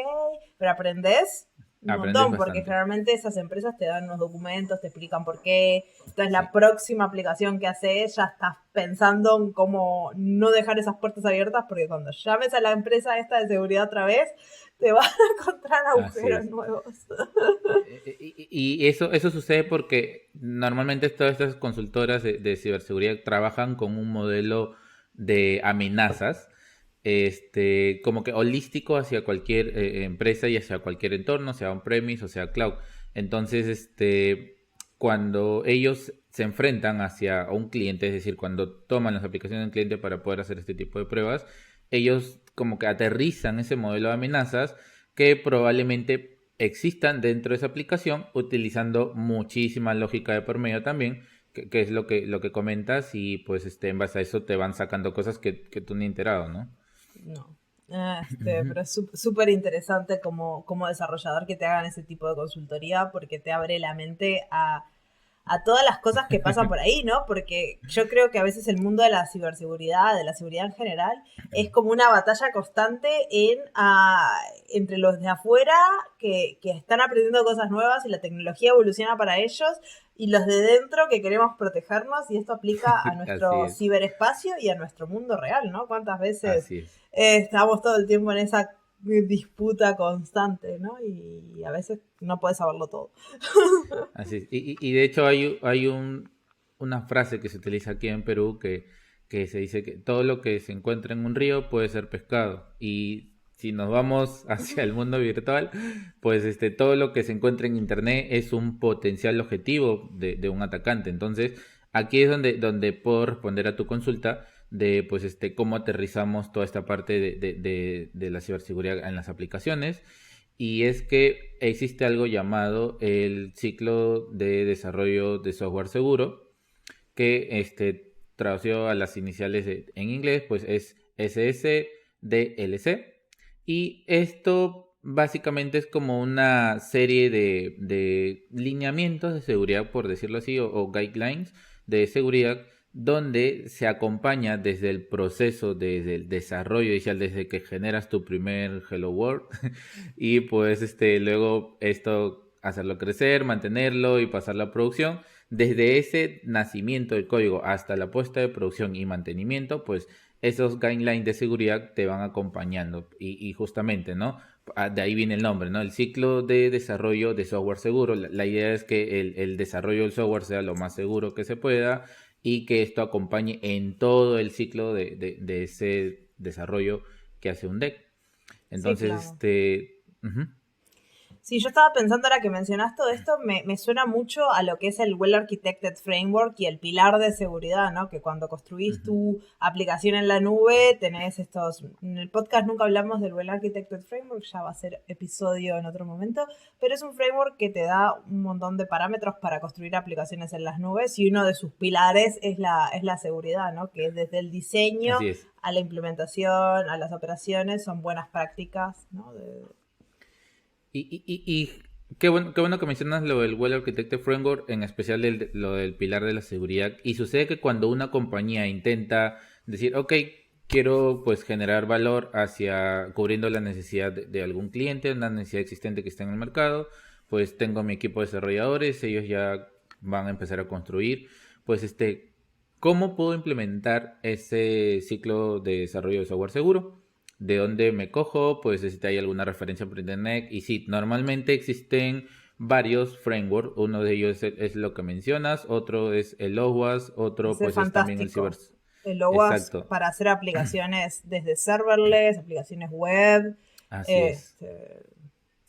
pero aprendés, Un aprendes montón, porque bastante. generalmente esas empresas te dan unos documentos, te explican por qué. Entonces, Sí, la próxima aplicación que haces ya estás pensando en cómo no dejar esas puertas abiertas, porque cuando llames a la empresa esta de seguridad otra vez, te van a encontrar así agujeros es. nuevos. Y eso sucede porque normalmente todas estas consultoras de ciberseguridad trabajan con un modelo de amenazas, como que holístico hacia cualquier empresa y hacia cualquier entorno, sea on-premise o sea cloud. Entonces, cuando ellos se enfrentan hacia un cliente, es decir, cuando toman las aplicaciones del cliente para poder hacer este tipo de pruebas, ellos como que aterrizan ese modelo de amenazas que probablemente existan dentro de esa aplicación utilizando muchísima lógica de por medio también, que es lo que comentas y pues en base a eso te van sacando cosas que tú ni enterado, ¿no? No. Pero es súper interesante como desarrollador que te hagan ese tipo de consultoría porque te abre la mente a todas las cosas que pasan por ahí, ¿no? Porque yo creo que a veces el mundo de la ciberseguridad, de la seguridad en general, es como una batalla constante entre los de afuera que están aprendiendo cosas nuevas y la tecnología evoluciona para ellos y los de dentro que queremos protegernos y esto aplica a Así nuestro es, ciberespacio y a nuestro mundo real, ¿no? ¿Cuántas veces así es. estamos todo el tiempo en esa disputa constante, ¿no? Y a veces no puedes saberlo todo. Así es. Y de hecho hay una frase que se utiliza aquí en Perú que se dice que todo lo que se encuentra en un río puede ser pescado. Y si nos vamos hacia el mundo virtual, pues todo lo que se encuentra en internet es un potencial objetivo de un atacante. Entonces, aquí es donde puedo responder a tu consulta de pues cómo aterrizamos toda esta parte de la ciberseguridad en las aplicaciones. Y es que existe algo llamado el ciclo de desarrollo de software seguro, que traducido a las iniciales en inglés, pues es SSDLC. Y esto básicamente es como una serie de lineamientos de seguridad, por decirlo así, o guidelines de seguridad, donde se acompaña desde el proceso, desde el desarrollo inicial, desde que generas tu primer Hello World, y pues luego esto hacerlo crecer, mantenerlo y pasarlo a producción. Desde ese nacimiento del código hasta la puesta de producción y mantenimiento, pues esos guidelines de seguridad te van acompañando y justamente, ¿no? De ahí viene el nombre, ¿no? El ciclo de desarrollo de software seguro. La idea es que el desarrollo del software sea lo más seguro que se pueda y que esto acompañe en todo el ciclo de ese desarrollo que hace un deck. Sí, Entonces, claro. ujú, Sí, yo estaba pensando ahora que mencionas todo esto, me suena mucho a lo que es el Well Architected Framework y el pilar de seguridad, ¿no? Que cuando construís ujú. tu aplicación en la nube, tenés estos... En el podcast nunca hablamos del Well Architected Framework, ya va a ser episodio en otro momento, pero es un framework que te da un montón de parámetros para construir aplicaciones en las nubes y uno de sus pilares es la seguridad, ¿no? Que desde el diseño Así es. a la implementación, a las operaciones, son buenas prácticas, ¿no? Y qué bueno que mencionas lo del Well Architected Framework, en especial lo del pilar de la seguridad. Y sucede que cuando una compañía intenta decir, ok, quiero pues generar valor hacia cubriendo la necesidad de algún cliente, una necesidad existente que está en el mercado, pues tengo mi equipo de desarrolladores, ellos ya van a empezar a construir, pues ¿cómo puedo implementar ese ciclo de desarrollo de software seguro? ¿De dónde me cojo? Pues si hay alguna referencia por internet. Y sí, normalmente existen varios frameworks. Uno de ellos es lo que mencionas, otro es el OWASP, otro Ese es pues es también el Cyber. fantástico. El OWASP Exacto, para hacer aplicaciones desde serverless, aplicaciones web. así es, Este,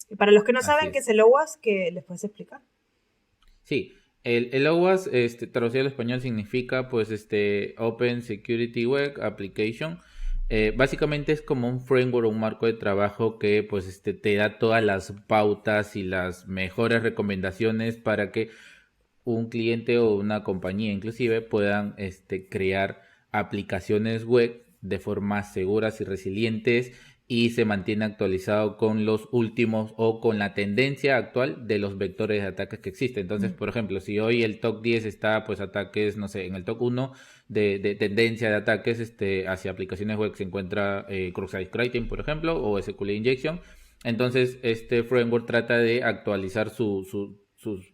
y para los que no así saben qué es es. el OWASP, ¿qué les puedes explicar? Sí, el OWASP, traducido al español significa pues Open Security Web Application. Básicamente es como un framework o un marco de trabajo que pues te da todas las pautas y las mejores recomendaciones para que un cliente o una compañía inclusive puedan crear aplicaciones web de forma seguras y resilientes y se mantiene actualizado con los últimos o con la tendencia actual de los vectores de ataques que existen. Entonces, Mm. por ejemplo, si hoy el top 10 está pues ataques, no sé, en el top 1 de tendencia de ataques hacia aplicaciones web se encuentra Cross-Site Scripting, por ejemplo, o SQL Injection. Entonces, este framework trata de actualizar sus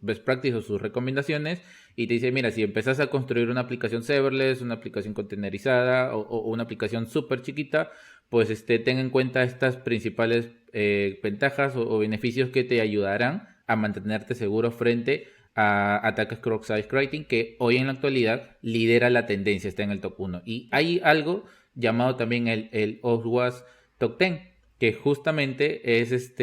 best practices o sus recomendaciones y te dice, mira, si empezás a construir una aplicación serverless, una aplicación containerizada o una aplicación súper chiquita, pues ten en cuenta estas principales ventajas o beneficios que te ayudarán a mantenerte seguro frente a ataques cross-site scripting, que hoy en la actualidad lidera la tendencia, está en el top 1. Y hay algo llamado también el OWASP Top 10, que justamente es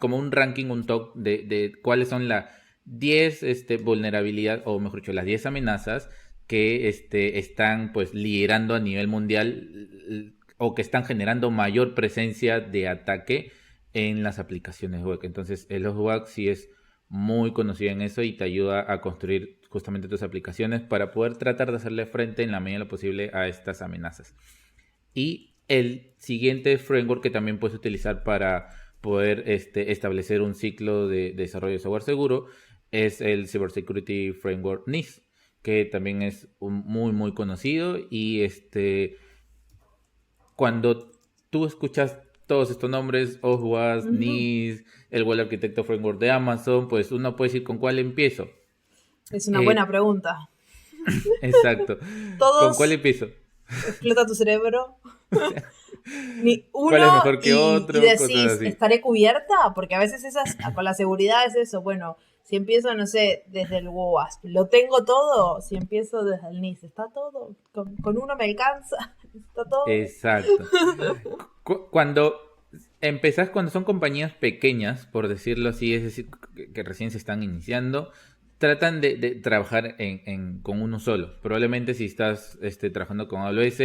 como un ranking, un top de cuáles son las 10 vulnerabilidades, o mejor dicho, las 10 amenazas que están pues liderando a nivel mundial o que están generando mayor presencia de ataque en las aplicaciones web. Entonces, el OWASP sí es muy conocido en eso y te ayuda a construir justamente tus aplicaciones para poder tratar de hacerle frente en la medida de lo posible a estas amenazas. Y el siguiente framework que también puedes utilizar para poder establecer un ciclo de desarrollo de software seguro es el Cybersecurity Framework NIST, que también es muy muy conocido. Y cuando tú escuchas todos estos nombres, OWASP, NIST, el Web Architecture Framework de Amazon, pues uno puede decir, ¿con cuál empiezo? Es una buena pregunta. Exacto. ¿Con cuál empiezo? Explota tu cerebro. ¿Cuál es mejor que otro? Y decís, ¿estaré cubierta? Porque a veces con la seguridad es eso. Bueno, si empiezo, no sé, desde el WASP, ¿lo tengo todo? Si empiezo desde el NIST, ¿está todo? ¿Con uno me alcanza? ¿Está todo? Exacto. Cuando son compañías pequeñas, por decirlo así, es decir, que recién se están iniciando, tratan de trabajar con uno solo. Probablemente si estás trabajando con AWS,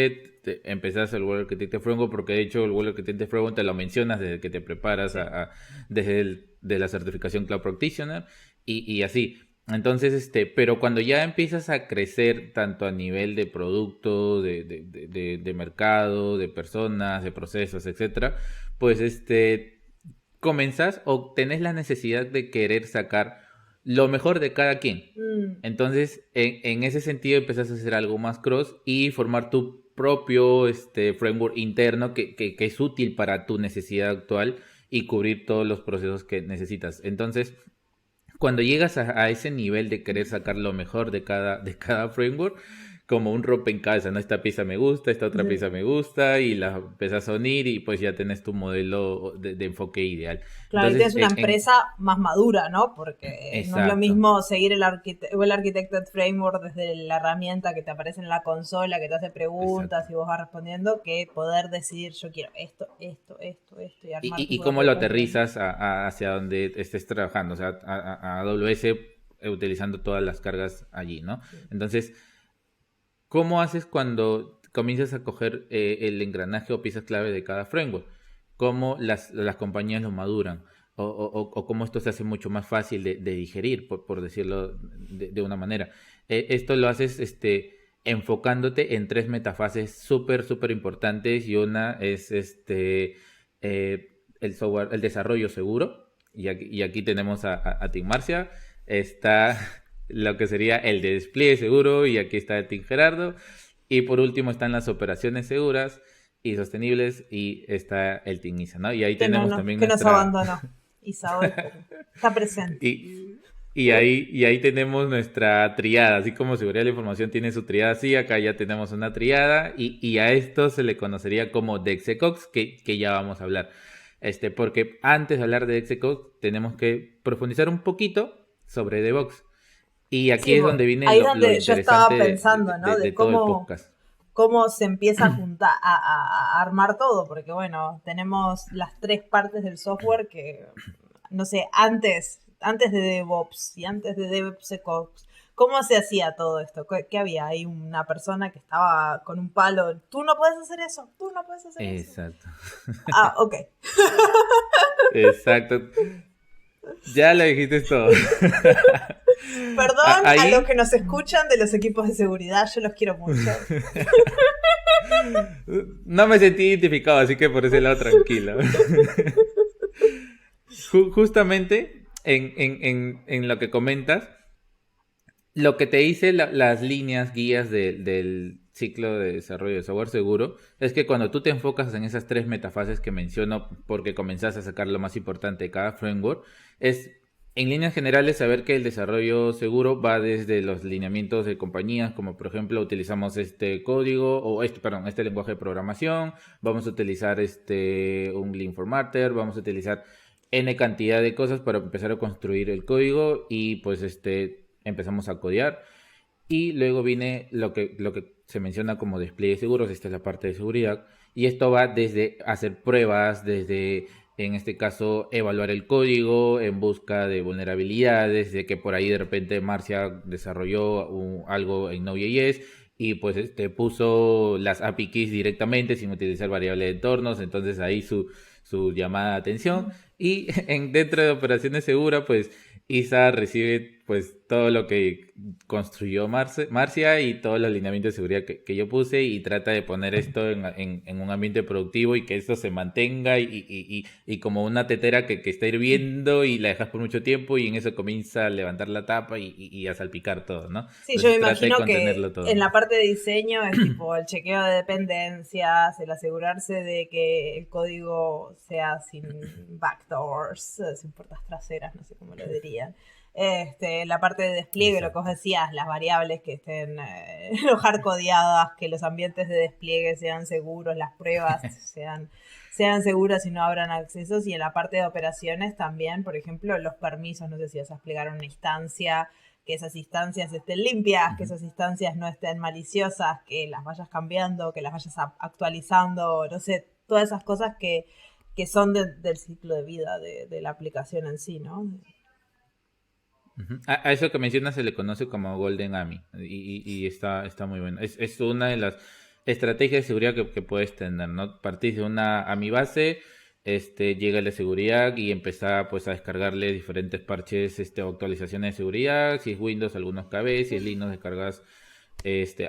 empezás el Web Architecture Framework, porque de hecho el Web Architecture Framework te lo mencionas desde que te preparas, desde de la certificación Cloud Practitioner y así. Entonces, pero cuando ya empiezas a crecer tanto a nivel de producto, de mercado, de personas, de procesos, etcétera, pues comenzás o tenés la necesidad de querer sacar lo mejor de cada quien. Entonces, en ese sentido, empezás a hacer algo más cross y formar tu propio framework interno que es útil para tu necesidad actual y cubrir todos los procesos que necesitas. Entonces, cuando llegas a ese nivel de querer sacar lo mejor de cada framework, como un rompecabezas, ¿no? Esta pieza me gusta, esta otra pieza me gusta, y la empezás a unir y pues ya tenés tu modelo de enfoque ideal. Claro, entonces, y tienes una empresa más madura, ¿no? Porque exacto, no es lo mismo seguir el Architected Framework desde la herramienta que te aparece en la consola, que te hace preguntas exacto, y vos vas respondiendo, que poder decidir, yo quiero esto, y armar. Y cómo lo aterrizas hacia donde estés trabajando, o sea, a AWS utilizando todas las cargas allí, ¿no? Sí. Entonces, ¿cómo haces cuando comienzas a coger el engranaje o piezas clave de cada framework? ¿Cómo las compañías lo maduran? O cómo esto se hace mucho más fácil de digerir, por decirlo de una manera. Esto lo haces enfocándote en 3 metafases súper, súper importantes, y una es el software, el desarrollo seguro. Y aquí tenemos a Team Marcia. Está lo que sería el despliegue seguro, y aquí está el Team Gerardo. Y por último están las operaciones seguras y sostenibles, y está el Team Isa, ¿no? Y ahí tenemos también que nos abandonó. Isa hoy está presente. Y ahí tenemos nuestra triada. Así como seguridad de la información tiene su triada, sí, acá ya tenemos una triada, y a esto se le conocería como DevSecOps, que ya vamos a hablar. Porque antes de hablar de DevSecOps tenemos que profundizar un poco sobre DevOps. Y aquí es donde viene lo donde yo estaba pensando, ¿no? de todo el podcast. Cómo se empieza a juntar, a armar todo, porque bueno, tenemos las 3 partes del software que, no sé, antes de DevOps y antes de DevSecOps, ¿cómo se hacía todo esto? ¿Qué había? Hay una persona que estaba con un palo, tú no puedes hacer eso, tú no puedes hacer eso. Exacto. Ok. Exacto. Ya lo dijiste todo. Perdón a los que nos escuchan de los equipos de seguridad, yo los quiero mucho. No me sentí identificado, así que por ese lado tranquilo. Justamente en lo que comentas, lo que te dice las líneas guías del ciclo de desarrollo de software seguro es que cuando tú te enfocas en esas tres metafases que menciono, porque comenzás a sacar lo más importante de cada framework, es en líneas generales saber que el desarrollo seguro va desde los lineamientos de compañías, como por ejemplo utilizamos este código o este lenguaje de programación, vamos a utilizar un Lean Formatter, vamos a utilizar N cantidad de cosas para empezar a construir el código y pues empezamos a codear. Y luego viene lo que se menciona como despliegue seguros, esta es la parte de seguridad, y esto va desde hacer pruebas, desde, en este caso, evaluar el código en busca de vulnerabilidades, de que por ahí de repente Marcia desarrolló algo en Node.js y pues puso las API keys directamente sin utilizar variables de entornos, entonces ahí su llamada de atención. Y dentro de operaciones seguras, pues Isa recibe pues todo lo que construyó Marcia y todos los lineamientos de seguridad que yo puse y trata de poner esto en un ambiente productivo y que esto se mantenga y como una tetera que está hirviendo y la dejas por mucho tiempo y en eso comienza a levantar la tapa y a salpicar todo, ¿no? Sí, yo me Entonces trata de imagino que contenerlo todo. en la parte de diseño es tipo el chequeo de dependencias, el asegurarse de que el código sea sin backdoors, sin puertas traseras, no sé cómo lo dirían. La parte de despliegue, lo que vos decías, las variables que estén hardcodeadas, que los ambientes de despliegue sean seguros, las pruebas sean seguras y no abran accesos. Y en la parte de operaciones también, por ejemplo, los permisos, no sé si vas a desplegar una instancia, que esas instancias estén limpias, que esas instancias no estén maliciosas, que las vayas cambiando, que las vayas actualizando, no sé, todas esas cosas que son del ciclo de vida de la aplicación en sí, ¿no? A eso que mencionas se le conoce como Golden AMI y está muy bueno. Es una de las estrategias de seguridad que puedes tener, ¿no? Partís de una AMI base, llega la seguridad y empezar pues a descargarle diferentes parches, o actualizaciones de seguridad. Si es Windows, algunos KB, si es Linux, descargas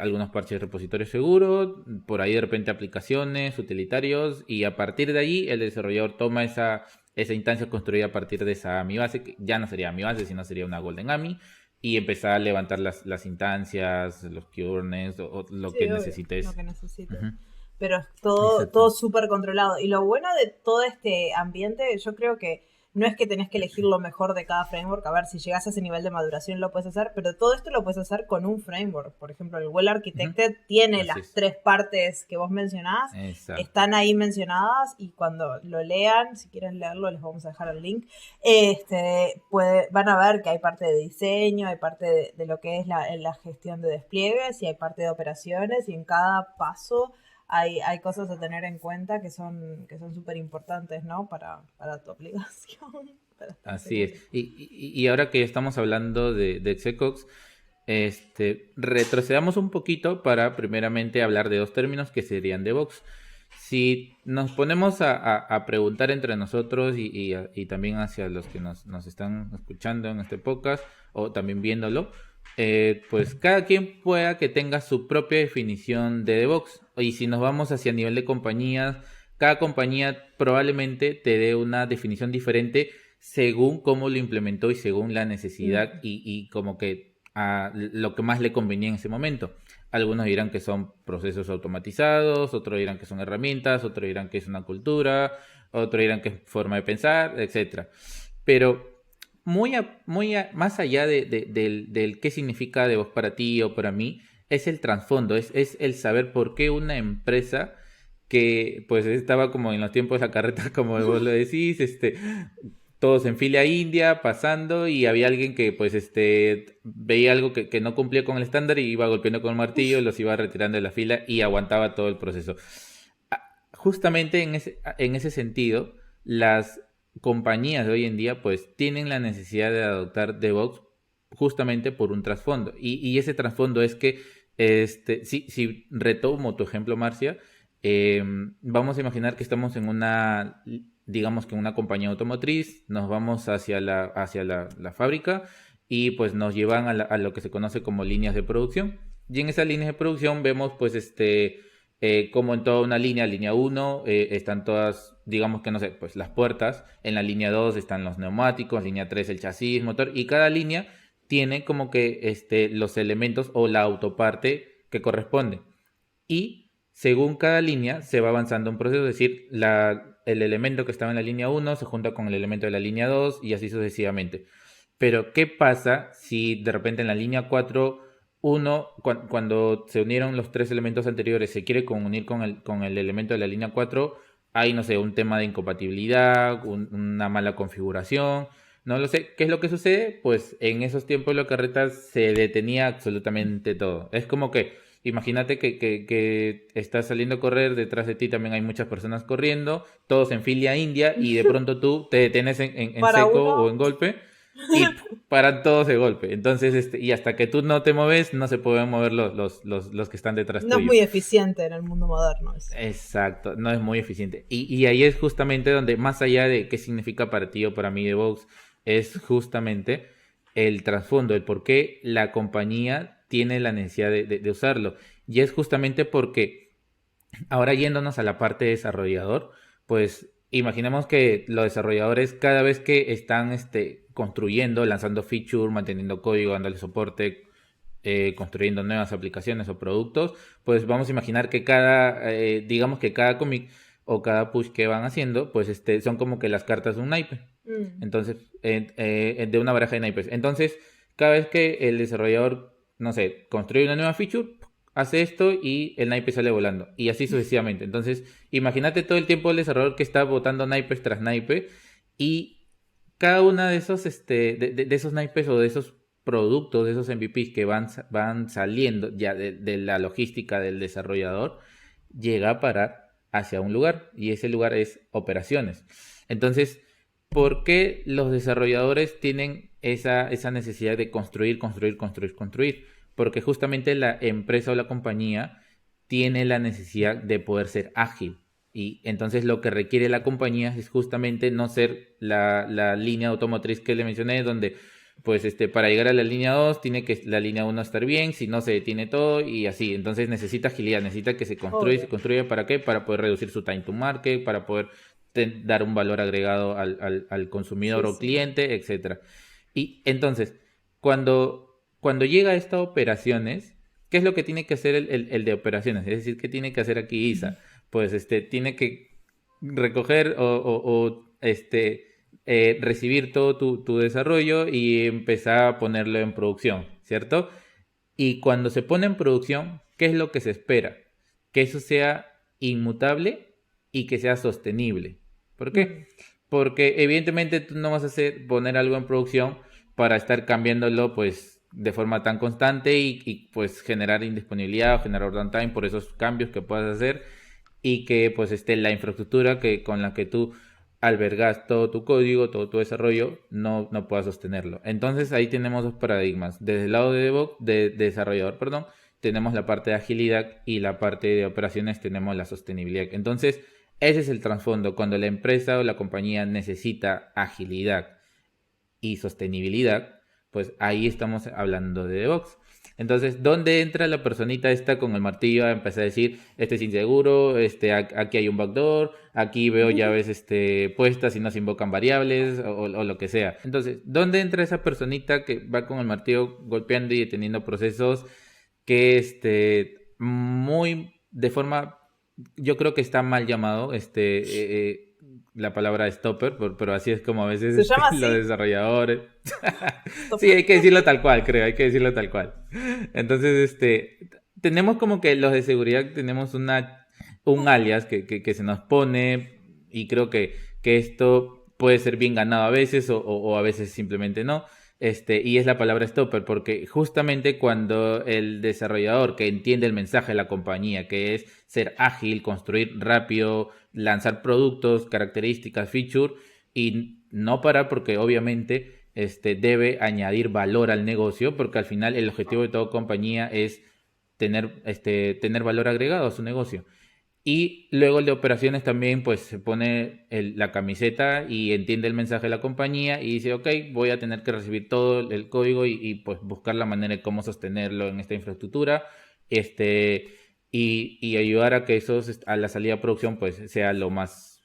algunos parches de repositorio seguro, por ahí de repente aplicaciones, utilitarios, y a partir de ahí el desarrollador toma esa instancia construida a partir de esa AMI base, que ya no sería AMI base, sino sería una Golden AMI, y empezar a levantar las instancias, los kernels, o lo Sí, que obvio, necesites. lo que necesites. Ujú. Pero es todo Exacto. súper controlado. Y lo bueno de todo este ambiente, yo creo que no es que tenés que elegir lo mejor de cada framework. A ver, si llegas a ese nivel de maduración lo puedes hacer, pero todo esto lo puedes hacer con un framework. Por ejemplo, el Well Ujú. Architected tiene Así las es. tres partes que vos mencionás, Exacto. están ahí mencionadas y cuando lo lean, si quieren leerlo, les vamos a dejar el link. Van a ver que hay parte de diseño, hay parte de lo que es la gestión de despliegues y hay parte de operaciones y en cada paso hay cosas a tener en cuenta que son súper importantes, ¿no? Para tu aplicación, para estar Así seguro. es. Y ahora que estamos hablando de XecOps, retrocedamos un poquito para primeramente hablar de dos términos que serían DevOps. Si nos ponemos a preguntar entre nosotros y también hacia los que nos están escuchando en este podcast o también viéndolo, pues cada quien pueda que tenga su propia definición de DevOps. Y si nos vamos hacia nivel de compañías, cada compañía probablemente te dé una definición diferente según cómo lo implementó y según la necesidad y como que lo que más le convenía en ese momento. Algunos dirán que son procesos automatizados, otros dirán que son herramientas, otros dirán que es una cultura, otros dirán que es forma de pensar, etcétera. Pero más allá del qué significa DevOps para ti o para mí, es el trasfondo, es el saber por qué una empresa que pues estaba como en los tiempos de la carreta, como vos lo decís, todos en fila india pasando y había alguien que pues veía algo que no cumplía con el estándar y iba golpeando con el martillo, los iba retirando de la fila y aguantaba todo el proceso. Justamente en ese sentido, las compañías de hoy en día pues tienen la necesidad de adoptar DevOps justamente por un trasfondo. Y ese trasfondo es que, si retomo tu ejemplo, Marcia, vamos a imaginar que estamos en digamos que en una compañía automotriz, nos vamos hacia la fábrica y pues nos llevan a lo que se conoce como líneas de producción. Y en esas líneas de producción vemos pues como en toda una línea 1, están todas, digamos que no sé, pues las puertas, en la línea 2 están los neumáticos, línea 3 el chasis, motor, y cada línea tiene como que los elementos o la autoparte que corresponde. y según cada línea se va avanzando un proceso, es decir, el elemento que estaba en la línea 1 se junta con el elemento de la línea 2 y así sucesivamente. Pero, ¿qué pasa si de repente en la línea 4 cuando se unieron los tres elementos anteriores, se quiere unir con el elemento de la línea 4, hay, no sé, un tema de incompatibilidad, una mala configuración, no lo sé. ¿Qué es lo que sucede? Pues en esos tiempos de carretas se detenía absolutamente todo. Es como que, imagínate que estás saliendo a correr, detrás de ti también hay muchas personas corriendo, todos en fila india, y de pronto tú te detienes en Para seco uno, o en golpe y paran todos de golpe. Entonces, y hasta que tú no te mueves, no se pueden mover los que están detrás no es tuyo. muy eficiente en el mundo moderno eso. Exacto, no es muy eficiente. Y ahí es justamente donde, más allá de qué significa para ti o para mí DevOps, es justamente el trasfondo, el por qué la compañía tiene la necesidad de usarlo. Y es justamente porque, ahora yéndonos a la parte de desarrollador, pues imaginemos que los desarrolladores cada vez que están construyendo, lanzando feature, manteniendo código, dándole soporte, construyendo nuevas aplicaciones o productos, pues vamos a imaginar que digamos que cada commit o cada push que van haciendo, pues son como que las cartas de un naipe. Entonces, de una baraja de naipes. Entonces, cada vez que el desarrollador, no sé, construye una nueva feature, hace esto y el naipe sale volando. Y así sucesivamente. Entonces, imagínate todo el tiempo el desarrollador que está botando naipes tras naipe y cada una de esos, de esos naipes o de esos productos, de esos MVPs que van saliendo ya de la logística del desarrollador, llega a parar hacia un lugar y ese lugar es operaciones. Entonces, ¿por qué los desarrolladores tienen esa necesidad de construir, construir, construir, construir? Porque justamente la empresa o la compañía tiene la necesidad de poder ser ágil. Y entonces lo que requiere la compañía es justamente no ser la línea automotriz que le mencioné, donde pues para llegar a la línea 2 tiene que la línea 1 estar bien, si no se detiene todo y así. Entonces necesita agilidad, necesita que se construya ¿para qué? Para poder reducir su time to market, para poder dar un valor agregado al consumidor Sí, o sí. cliente, etcétera. Y entonces, cuando llega a estas operaciones, ¿qué es lo que tiene que hacer el de operaciones? Es decir, ¿qué tiene que hacer aquí ISA? Pues tiene que recoger o recibir todo tu desarrollo y empezar a ponerlo en producción, ¿cierto? Y cuando se pone en producción, ¿qué es lo que se espera? Que eso sea inmutable y que sea sostenible. ¿Por qué? Porque evidentemente tú no vas a poner algo en producción para estar cambiándolo pues de forma tan constante y pues generar indisponibilidad o generar downtime por esos cambios que puedas hacer y que pues la infraestructura con la que tú albergas todo tu código, todo tu desarrollo, no puedas sostenerlo. Entonces ahí tenemos dos paradigmas. Desde el lado de desarrollador, perdón, tenemos la parte de agilidad y la parte de operaciones tenemos la sostenibilidad. Entonces, ese es el trasfondo. Cuando la empresa o la compañía necesita agilidad y sostenibilidad, pues ahí estamos hablando de DevOps. Entonces, ¿dónde entra la personita esta con el martillo a empezar a decir, este es inseguro, aquí hay un backdoor, aquí veo llaves puestas y no se invocan variables o lo que sea? Entonces, ¿dónde entra esa personita que va con el martillo golpeando y deteniendo procesos que muy de forma, yo creo que está mal llamado, la palabra stopper, pero así es como a veces ¿Se llama los así? desarrolladores. Sí, hay que decirlo tal cual, creo, hay que decirlo tal cual. Entonces, tenemos como que los de seguridad tenemos un alias que se nos pone y creo que esto puede ser bien ganado a veces o a veces simplemente no. Y es la palabra stopper, porque justamente cuando el desarrollador que entiende el mensaje de la compañía, que es ser ágil, construir rápido, lanzar productos, características, feature, y no parar porque obviamente debe añadir valor al negocio, porque al final el objetivo de toda compañía es tener valor agregado a su negocio. Y luego el de operaciones también pues se pone la camiseta y entiende el mensaje de la compañía y dice, ok, voy a tener que recibir todo el código y pues buscar la manera de cómo sostenerlo en esta infraestructura, y ayudar a que eso a la salida a producción pues sea lo más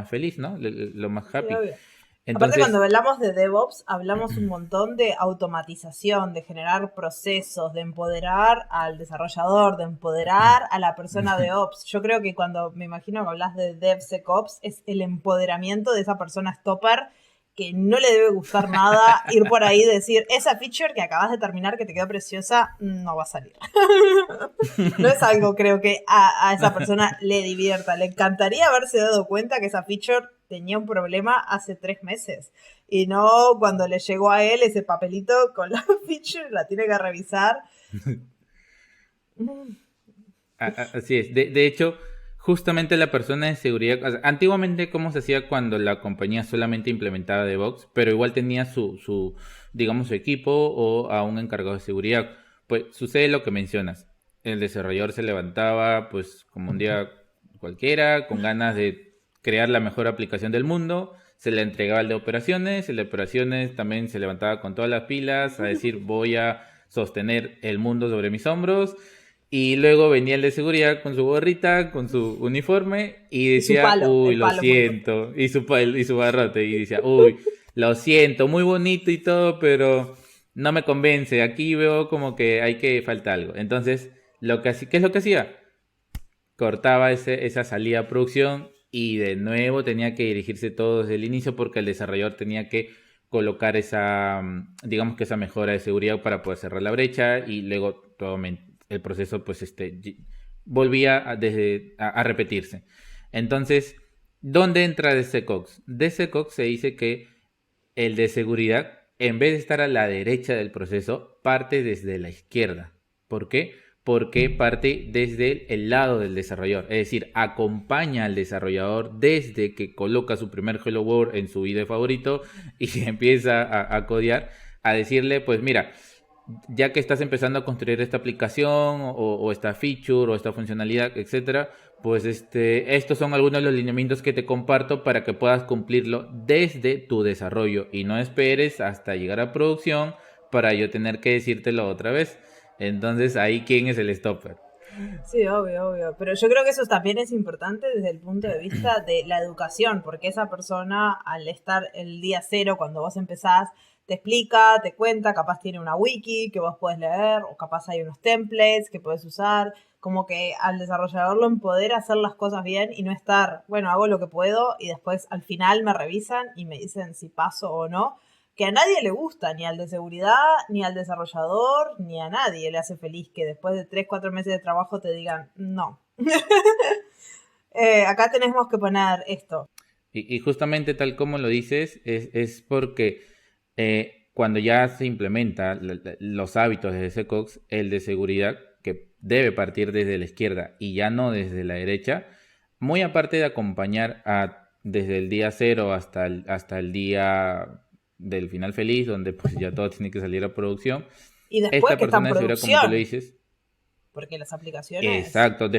feliz, ¿no? Lo más Sí, happy. obvio. Aparte, Entonces, cuando hablamos de DevOps, hablamos un montón de automatización, de generar procesos, de empoderar al desarrollador, de empoderar a la persona de Ops. Yo creo que cuando me imagino que hablas de DevSecOps, es el empoderamiento de esa persona stopper que no le debe gustar nada ir por ahí y decir, esa feature que acabas de terminar, que te quedó preciosa, no va a salir. No es algo, creo que a esa persona le divierta. Le encantaría haberse dado cuenta que esa feature tenía un problema hace 3 meses. Y no cuando le llegó a él ese papelito con la feature, la tiene que revisar. así es. De hecho, justamente la persona de seguridad, o sea, antiguamente cómo se hacía cuando la compañía solamente implementaba DevOps, pero igual tenía digamos, su equipo o a un encargado de seguridad. Pues sucede lo que mencionas. El desarrollador se levantaba, pues, como un día cualquiera, con ganas de crear la mejor aplicación del mundo. Se le entregaba el de operaciones también se levantaba con todas las pilas a decir voy a sostener el mundo sobre mis hombros. Y luego venía el de seguridad con su gorrita, con su uniforme y Y su decía, palo, uy, el lo palo muy importante. siento, y su barrote y decía, uy, lo siento, muy bonito y todo, pero no me convence, aquí veo como que hay que falta algo. Entonces, ¿qué es lo que hacía? Cortaba esa salida a producción y de nuevo tenía que dirigirse todo desde el inicio porque el desarrollador tenía que colocar digamos que esa mejora de seguridad para poder cerrar la brecha y luego el proceso pues volvía a repetirse. Entonces, ¿dónde entra DCCox? DCCox se dice que el de seguridad, en vez de estar a la derecha del proceso, parte desde la izquierda. ¿Por qué? Porque parte desde el lado del desarrollador, es decir, acompaña al desarrollador desde que coloca su primer Hello World en su IDE favorito y empieza a codear, a decirle, pues mira, ya que estás empezando a construir esta aplicación o esta feature o esta funcionalidad, etcétera, pues estos son algunos de los lineamientos que te comparto para que puedas cumplirlo desde tu desarrollo y no esperes hasta llegar a producción para yo tener que decírtelo otra vez. Entonces, ahí, ¿quién es el stopper? Sí, obvio, obvio. Pero yo creo que eso también es importante desde el punto de vista de la educación, porque esa persona, al estar el día cero, cuando vos empezás, te explica, te cuenta, capaz tiene una wiki que vos podés leer, o capaz hay unos templates que podés usar, como que al desarrollador lo empodera a hacer las cosas bien y no estar, bueno, hago lo que puedo y después al final me revisan y me dicen si paso o no, que a nadie le gusta, ni al de seguridad, ni al desarrollador, ni a nadie le hace feliz que después de 3, 4 meses de trabajo te digan, no. Acá tenemos que poner esto. Y justamente tal como lo dices, es porque cuando ya se implementa los hábitos de SecOps, el de seguridad, que debe partir desde la izquierda y ya no desde la derecha, muy aparte de acompañar desde el día cero hasta el día del final feliz, donde pues ya todo tiene que salir a producción, Y después esta que está en persona de seguridad, como tú lo producción, dices, porque las aplicaciones... exacto.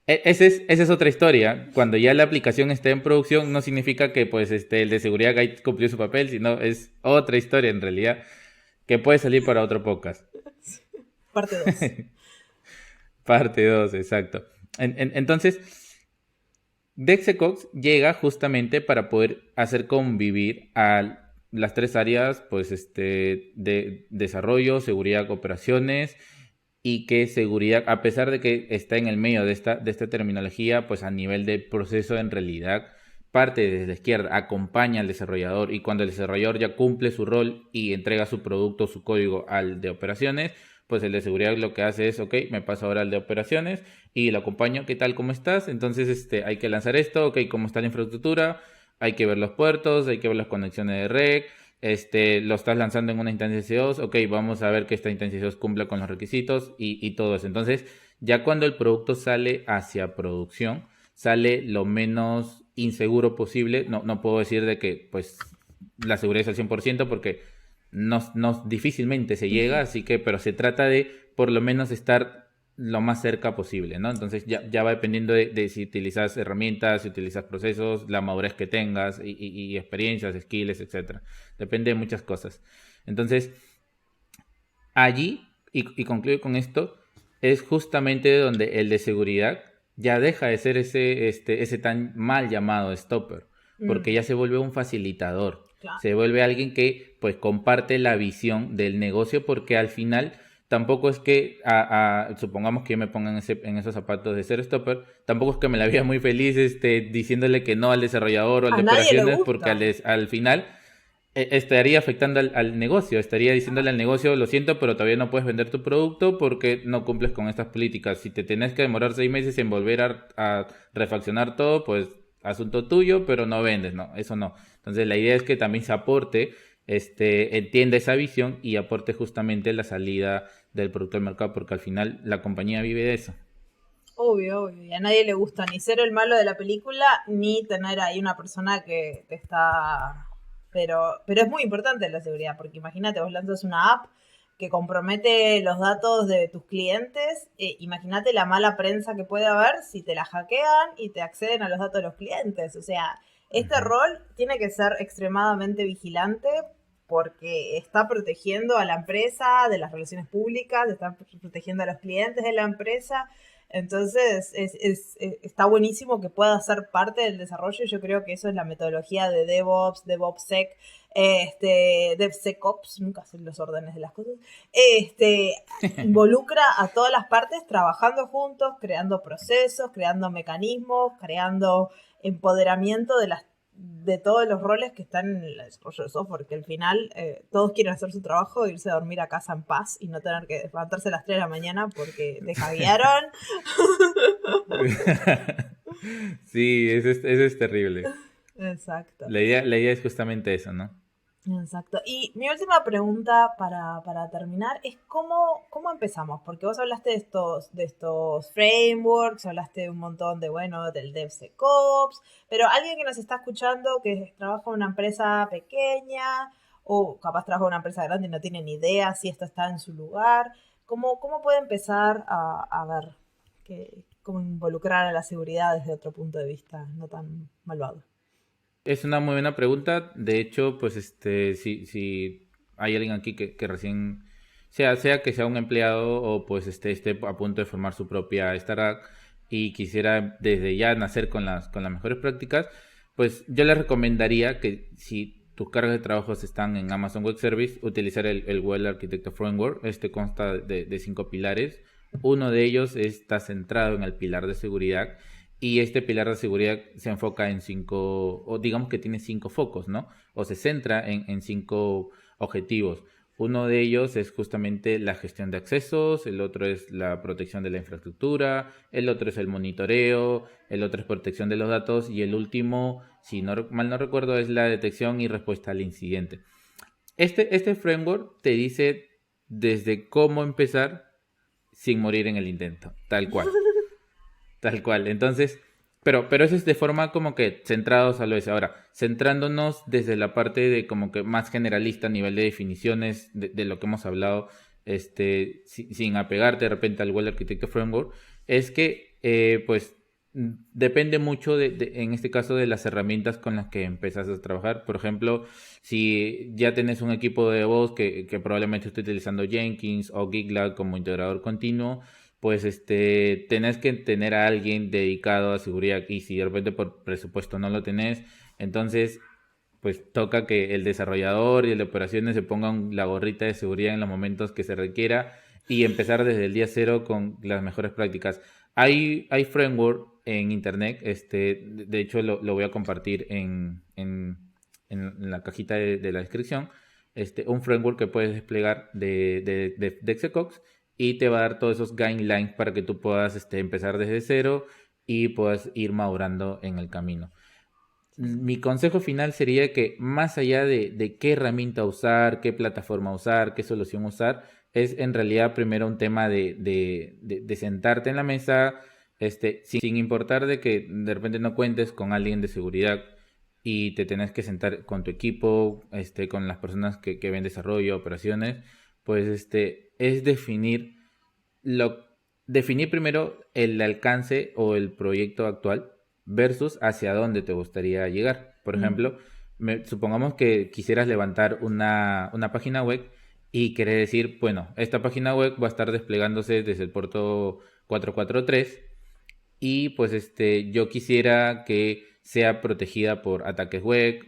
Esa es otra historia. Cuando ya la aplicación está en producción, no significa que pues el de seguridad ya cumplió su papel, sino es otra historia en realidad que puede salir para otro podcast. Parte 2. Parte 2, exacto. Entonces, DexEcox llega justamente para poder hacer convivir a las tres áreas, pues, de desarrollo, seguridad, operaciones, y que seguridad, a pesar de que está en el medio de esta terminología, pues a nivel de proceso en realidad parte desde la izquierda, acompaña al desarrollador y cuando el desarrollador ya cumple su rol y entrega su producto, su código al de operaciones, pues el de seguridad lo que hace es, ok, me paso ahora al de operaciones y lo acompaño, ¿qué tal? ¿Cómo estás? Entonces, hay que lanzar esto, ok, ¿cómo está la infraestructura? Hay que ver los puertos, hay que ver las conexiones de red, lo estás lanzando en una instancia CO2, ok, vamos a ver que esta instancia CO2 cumpla con los requisitos y todo eso. Entonces, ya cuando el producto sale hacia producción, sale lo menos inseguro posible. No puedo decir de que pues la seguridad es al 100% porque difícilmente se llega, así que, pero se trata de por lo menos estar lo más cerca posible, ¿no? Entonces ya va dependiendo de si utilizas herramientas, si utilizas procesos, la madurez que tengas y experiencias, skills, etcétera. Depende de muchas cosas. Entonces, allí, y concluyo con esto, es justamente donde el de seguridad ya deja de ser ese tan mal llamado stopper, porque ya se vuelve un facilitador. Claro. Se vuelve alguien que pues comparte la visión del negocio, porque al final tampoco es que, supongamos que yo me ponga en esos zapatos de ser stopper, tampoco es que me la veía muy feliz diciéndole que no al desarrollador o al A de nadie le operaciones, porque gusta. al final estaría afectando al negocio, estaría diciéndole al negocio, lo siento, pero todavía no puedes vender tu producto porque no cumples con estas políticas. Si te tenés que demorar 6 meses en volver a refaccionar todo, pues asunto tuyo, pero no vendes, no, eso no. Entonces la idea es que también se aporte, entienda esa visión y aporte justamente la salida del producto al mercado, porque al final la compañía vive de eso. Obvio, obvio. Y a nadie le gusta ni ser el malo de la película, ni tener ahí una persona que te está... Pero es muy importante la seguridad, porque imagínate, vos lanzas una app que compromete los datos de tus clientes, imagínate la mala prensa que puede haber si te la hackean y te acceden a los datos de los clientes. O sea, este Ujú. rol tiene que ser extremadamente vigilante porque está protegiendo a la empresa de las relaciones públicas, está protegiendo a los clientes de la empresa. Entonces, está buenísimo que pueda ser parte del desarrollo. Yo creo que eso es la metodología de DevOps, DevOpsSec, DevSecOps, nunca sé los órdenes de las cosas. Involucra a todas las partes trabajando juntos, creando procesos, creando mecanismos, creando empoderamiento de todos los roles que están en el desarrollo de software, que al final todos quieren hacer su trabajo, irse a dormir a casa en paz y no tener que levantarse a las 3 de la mañana porque te hackearon. Sí, eso es terrible. Exacto. La idea es justamente eso, ¿no? Exacto. Y mi última pregunta para terminar es cómo empezamos, porque vos hablaste de estos frameworks, hablaste un montón de, bueno, del DevSecOps, pero alguien que nos está escuchando que trabaja en una empresa pequeña o capaz trabaja en una empresa grande y no tiene ni idea si esto está en su lugar, ¿cómo puede empezar a ver cómo involucrar a la seguridad desde otro punto de vista no tan malvado? Es una muy buena pregunta. De hecho, pues si hay alguien aquí que recién, sea que sea un empleado o pues esté a punto de formar su propia startup y quisiera desde ya nacer con las mejores prácticas, pues yo le recomendaría que si tus cargas de trabajo están en Amazon Web Service, utilizar el Well Architecture Framework. Este consta de 5 pilares. Uno de ellos está centrado en el pilar de seguridad, y este pilar de seguridad se enfoca en 5, o digamos que tiene 5 focos, ¿no? O se centra en 5 objetivos. Uno de ellos es justamente la gestión de accesos, el otro es la protección de la infraestructura, el otro es el monitoreo, el otro es protección de los datos, y el último, si no, mal no recuerdo, es la detección y respuesta al incidente. Este framework te dice desde cómo empezar sin morir en el intento, tal cual. Tal cual. Entonces, pero eso es de forma como que centrados a lo es. Ahora, centrándonos desde la parte de como que más generalista a nivel de definiciones de lo que hemos hablado, sin apegarte de repente al Well Architecture Framework, es que, pues, depende mucho en este caso, de las herramientas con las que empezás a trabajar. Por ejemplo, si ya tenés un equipo de voz que probablemente esté utilizando Jenkins o GitLab como integrador continuo, pues tenés que tener a alguien dedicado a seguridad, y si de repente por presupuesto no lo tenés, entonces pues toca que el desarrollador y el de operaciones se pongan la gorrita de seguridad en los momentos que se requiera, y empezar desde el día cero con las mejores prácticas. Hay framework en internet, de hecho lo voy a compartir en la cajita de la descripción, un framework que puedes desplegar de DevSecOps, y te va a dar todos esos guidelines para que tú puedas empezar desde cero y puedas ir madurando en el camino. Mi consejo final sería que, más allá de qué herramienta usar, qué plataforma usar, qué solución usar, es en realidad primero un tema de sentarte en la mesa, sin importar de que de repente no cuentes con alguien de seguridad y te tenés que sentar con tu equipo, con las personas que ven desarrollo, operaciones, pues es lo, definir primero el alcance o el proyecto actual versus hacia dónde te gustaría llegar. Por Mm. ejemplo, supongamos que quisieras levantar una página web y querés decir, bueno, esta página web va a estar desplegándose desde el puerto 443, y pues yo quisiera que sea protegida por ataques web,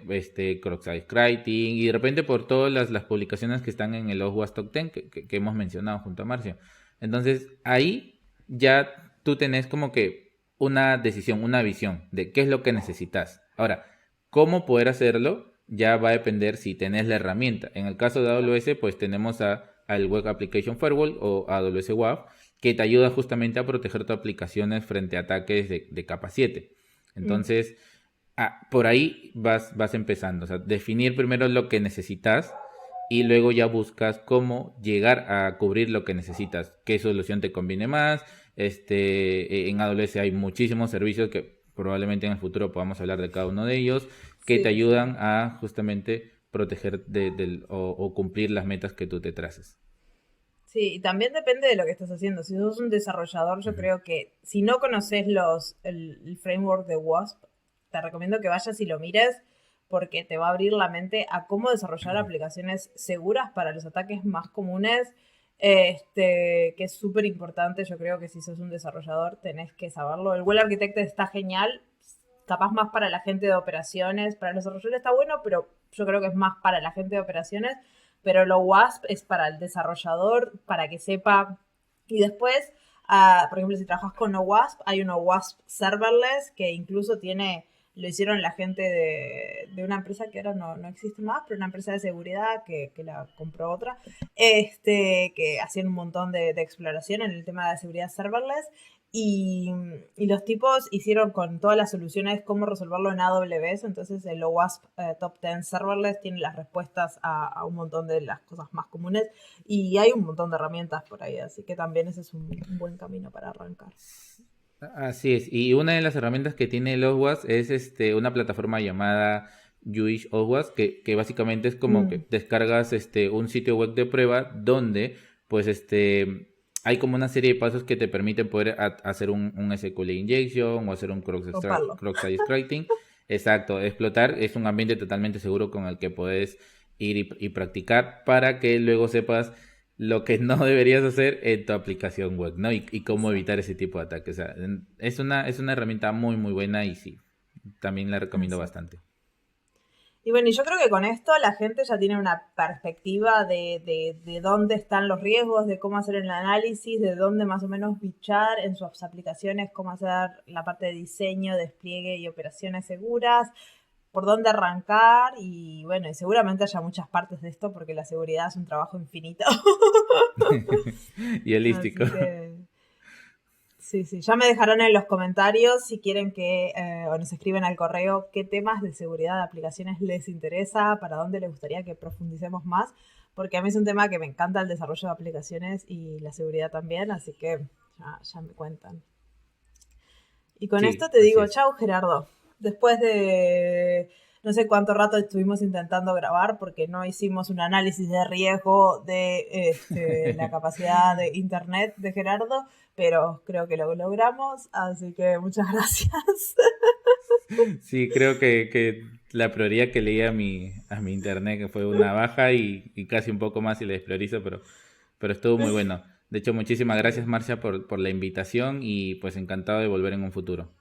cross-site scripting y de repente por todas las publicaciones que están en el OWASP Top 10 que hemos mencionado junto a Marcia. Entonces ahí ya tú tenés como que una decisión, una visión de qué es lo que necesitas. Ahora, cómo poder hacerlo ya va a depender si tenés la herramienta. En el caso de AWS, pues tenemos al Web Application Firewall o AWS WAF, que te ayuda justamente a proteger tus aplicaciones frente a ataques de capa 7. Entonces, por ahí vas empezando. O sea, definir primero lo que necesitas y luego ya buscas cómo llegar a cubrir lo que necesitas. ¿Qué solución te conviene más? En AWS hay muchísimos servicios que probablemente en el futuro podamos hablar de cada uno de ellos, que te ayudan a justamente proteger o cumplir las metas que tú te traces. Sí, y también depende de lo que estás haciendo. Si sos un desarrollador, yo creo que si no conoces el framework de WASP, te recomiendo que vayas y lo mires porque te va a abrir la mente a cómo desarrollar aplicaciones seguras para los ataques más comunes, que es súper importante. Yo creo que si sos un desarrollador tenés que saberlo. El Well Architect está genial, capaz más para la gente de operaciones. Para los desarrolladores está bueno, pero yo creo que es más para la gente de operaciones. Pero lo WASP es para el desarrollador, para que sepa. Y después, por ejemplo, si trabajas con OWASP, hay un OWASP Serverless que incluso lo hicieron la gente de una empresa que ahora no existe más, pero una empresa de seguridad que la compró otra, que hacían un montón de exploración en el tema de seguridad serverless. Y los tipos hicieron con todas las soluciones cómo resolverlo en AWS. Entonces el OWASP Top 10 Serverless tiene las respuestas a un montón de las cosas más comunes. Y hay un montón de herramientas por ahí. Así que también ese es un buen camino para arrancar. Así es. Y una de las herramientas que tiene el OWASP es una plataforma llamada Jewish OWASP, que básicamente es como que descargas un sitio web de prueba donde pues hay como una serie de pasos que te permiten poder hacer un SQL injection o hacer un cross-site scripting. Exacto, explotar. Es un ambiente totalmente seguro con el que puedes ir y practicar para que luego sepas lo que no deberías hacer en tu aplicación web, ¿no? Y cómo evitar ese tipo de ataques. O sea, es una herramienta muy, muy buena y sí, también la recomiendo bastante. Y bueno, y yo creo que con esto la gente ya tiene una perspectiva de dónde están los riesgos, de cómo hacer el análisis, de dónde más o menos bichar en sus aplicaciones, cómo hacer la parte de diseño, despliegue y operaciones seguras, por dónde arrancar y bueno, y seguramente haya muchas partes de esto porque la seguridad es un trabajo infinito. Y holístico. Sí, ya me dejarán en los comentarios si quieren o nos escriben al correo qué temas de seguridad de aplicaciones les interesa, para dónde les gustaría que profundicemos más, porque a mí es un tema que me encanta el desarrollo de aplicaciones y la seguridad también, así que ya me cuentan. Y con esto te digo, chau Gerardo. Después de no sé cuánto rato estuvimos intentando grabar porque no hicimos un análisis de riesgo de la capacidad de internet de Gerardo, pero creo que lo logramos, así que muchas gracias. Sí, creo que la prioridad que leí a mi internet que fue una baja y casi un poco más si la despriorizo, pero estuvo muy bueno. De hecho, muchísimas gracias Marcia por la invitación y pues encantado de volver en un futuro.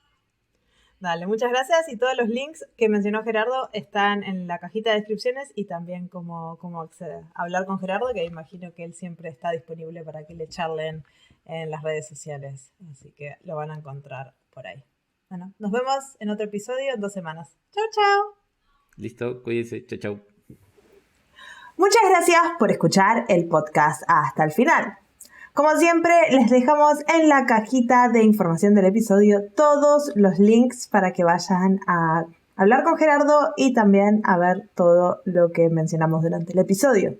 Dale, muchas gracias y todos los links que mencionó Gerardo están en la cajita de descripciones y también cómo acceder a hablar con Gerardo, que imagino que él siempre está disponible para que le charlen en las redes sociales, así que lo van a encontrar por ahí. Bueno, nos vemos en otro episodio en 2 semanas. Chau, chau. Listo, cuídense, chau. Muchas gracias por escuchar el podcast hasta el final. Como siempre, les dejamos en la cajita de información del episodio todos los links para que vayan a hablar con Gerardo y también a ver todo lo que mencionamos durante el episodio.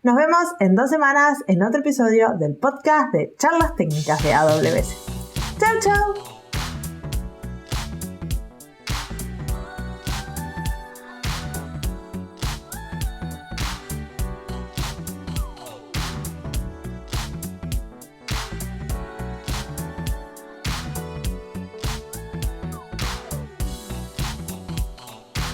Nos vemos en 2 semanas en otro episodio del podcast de Charlas Técnicas de AWS. ¡Chau, chau!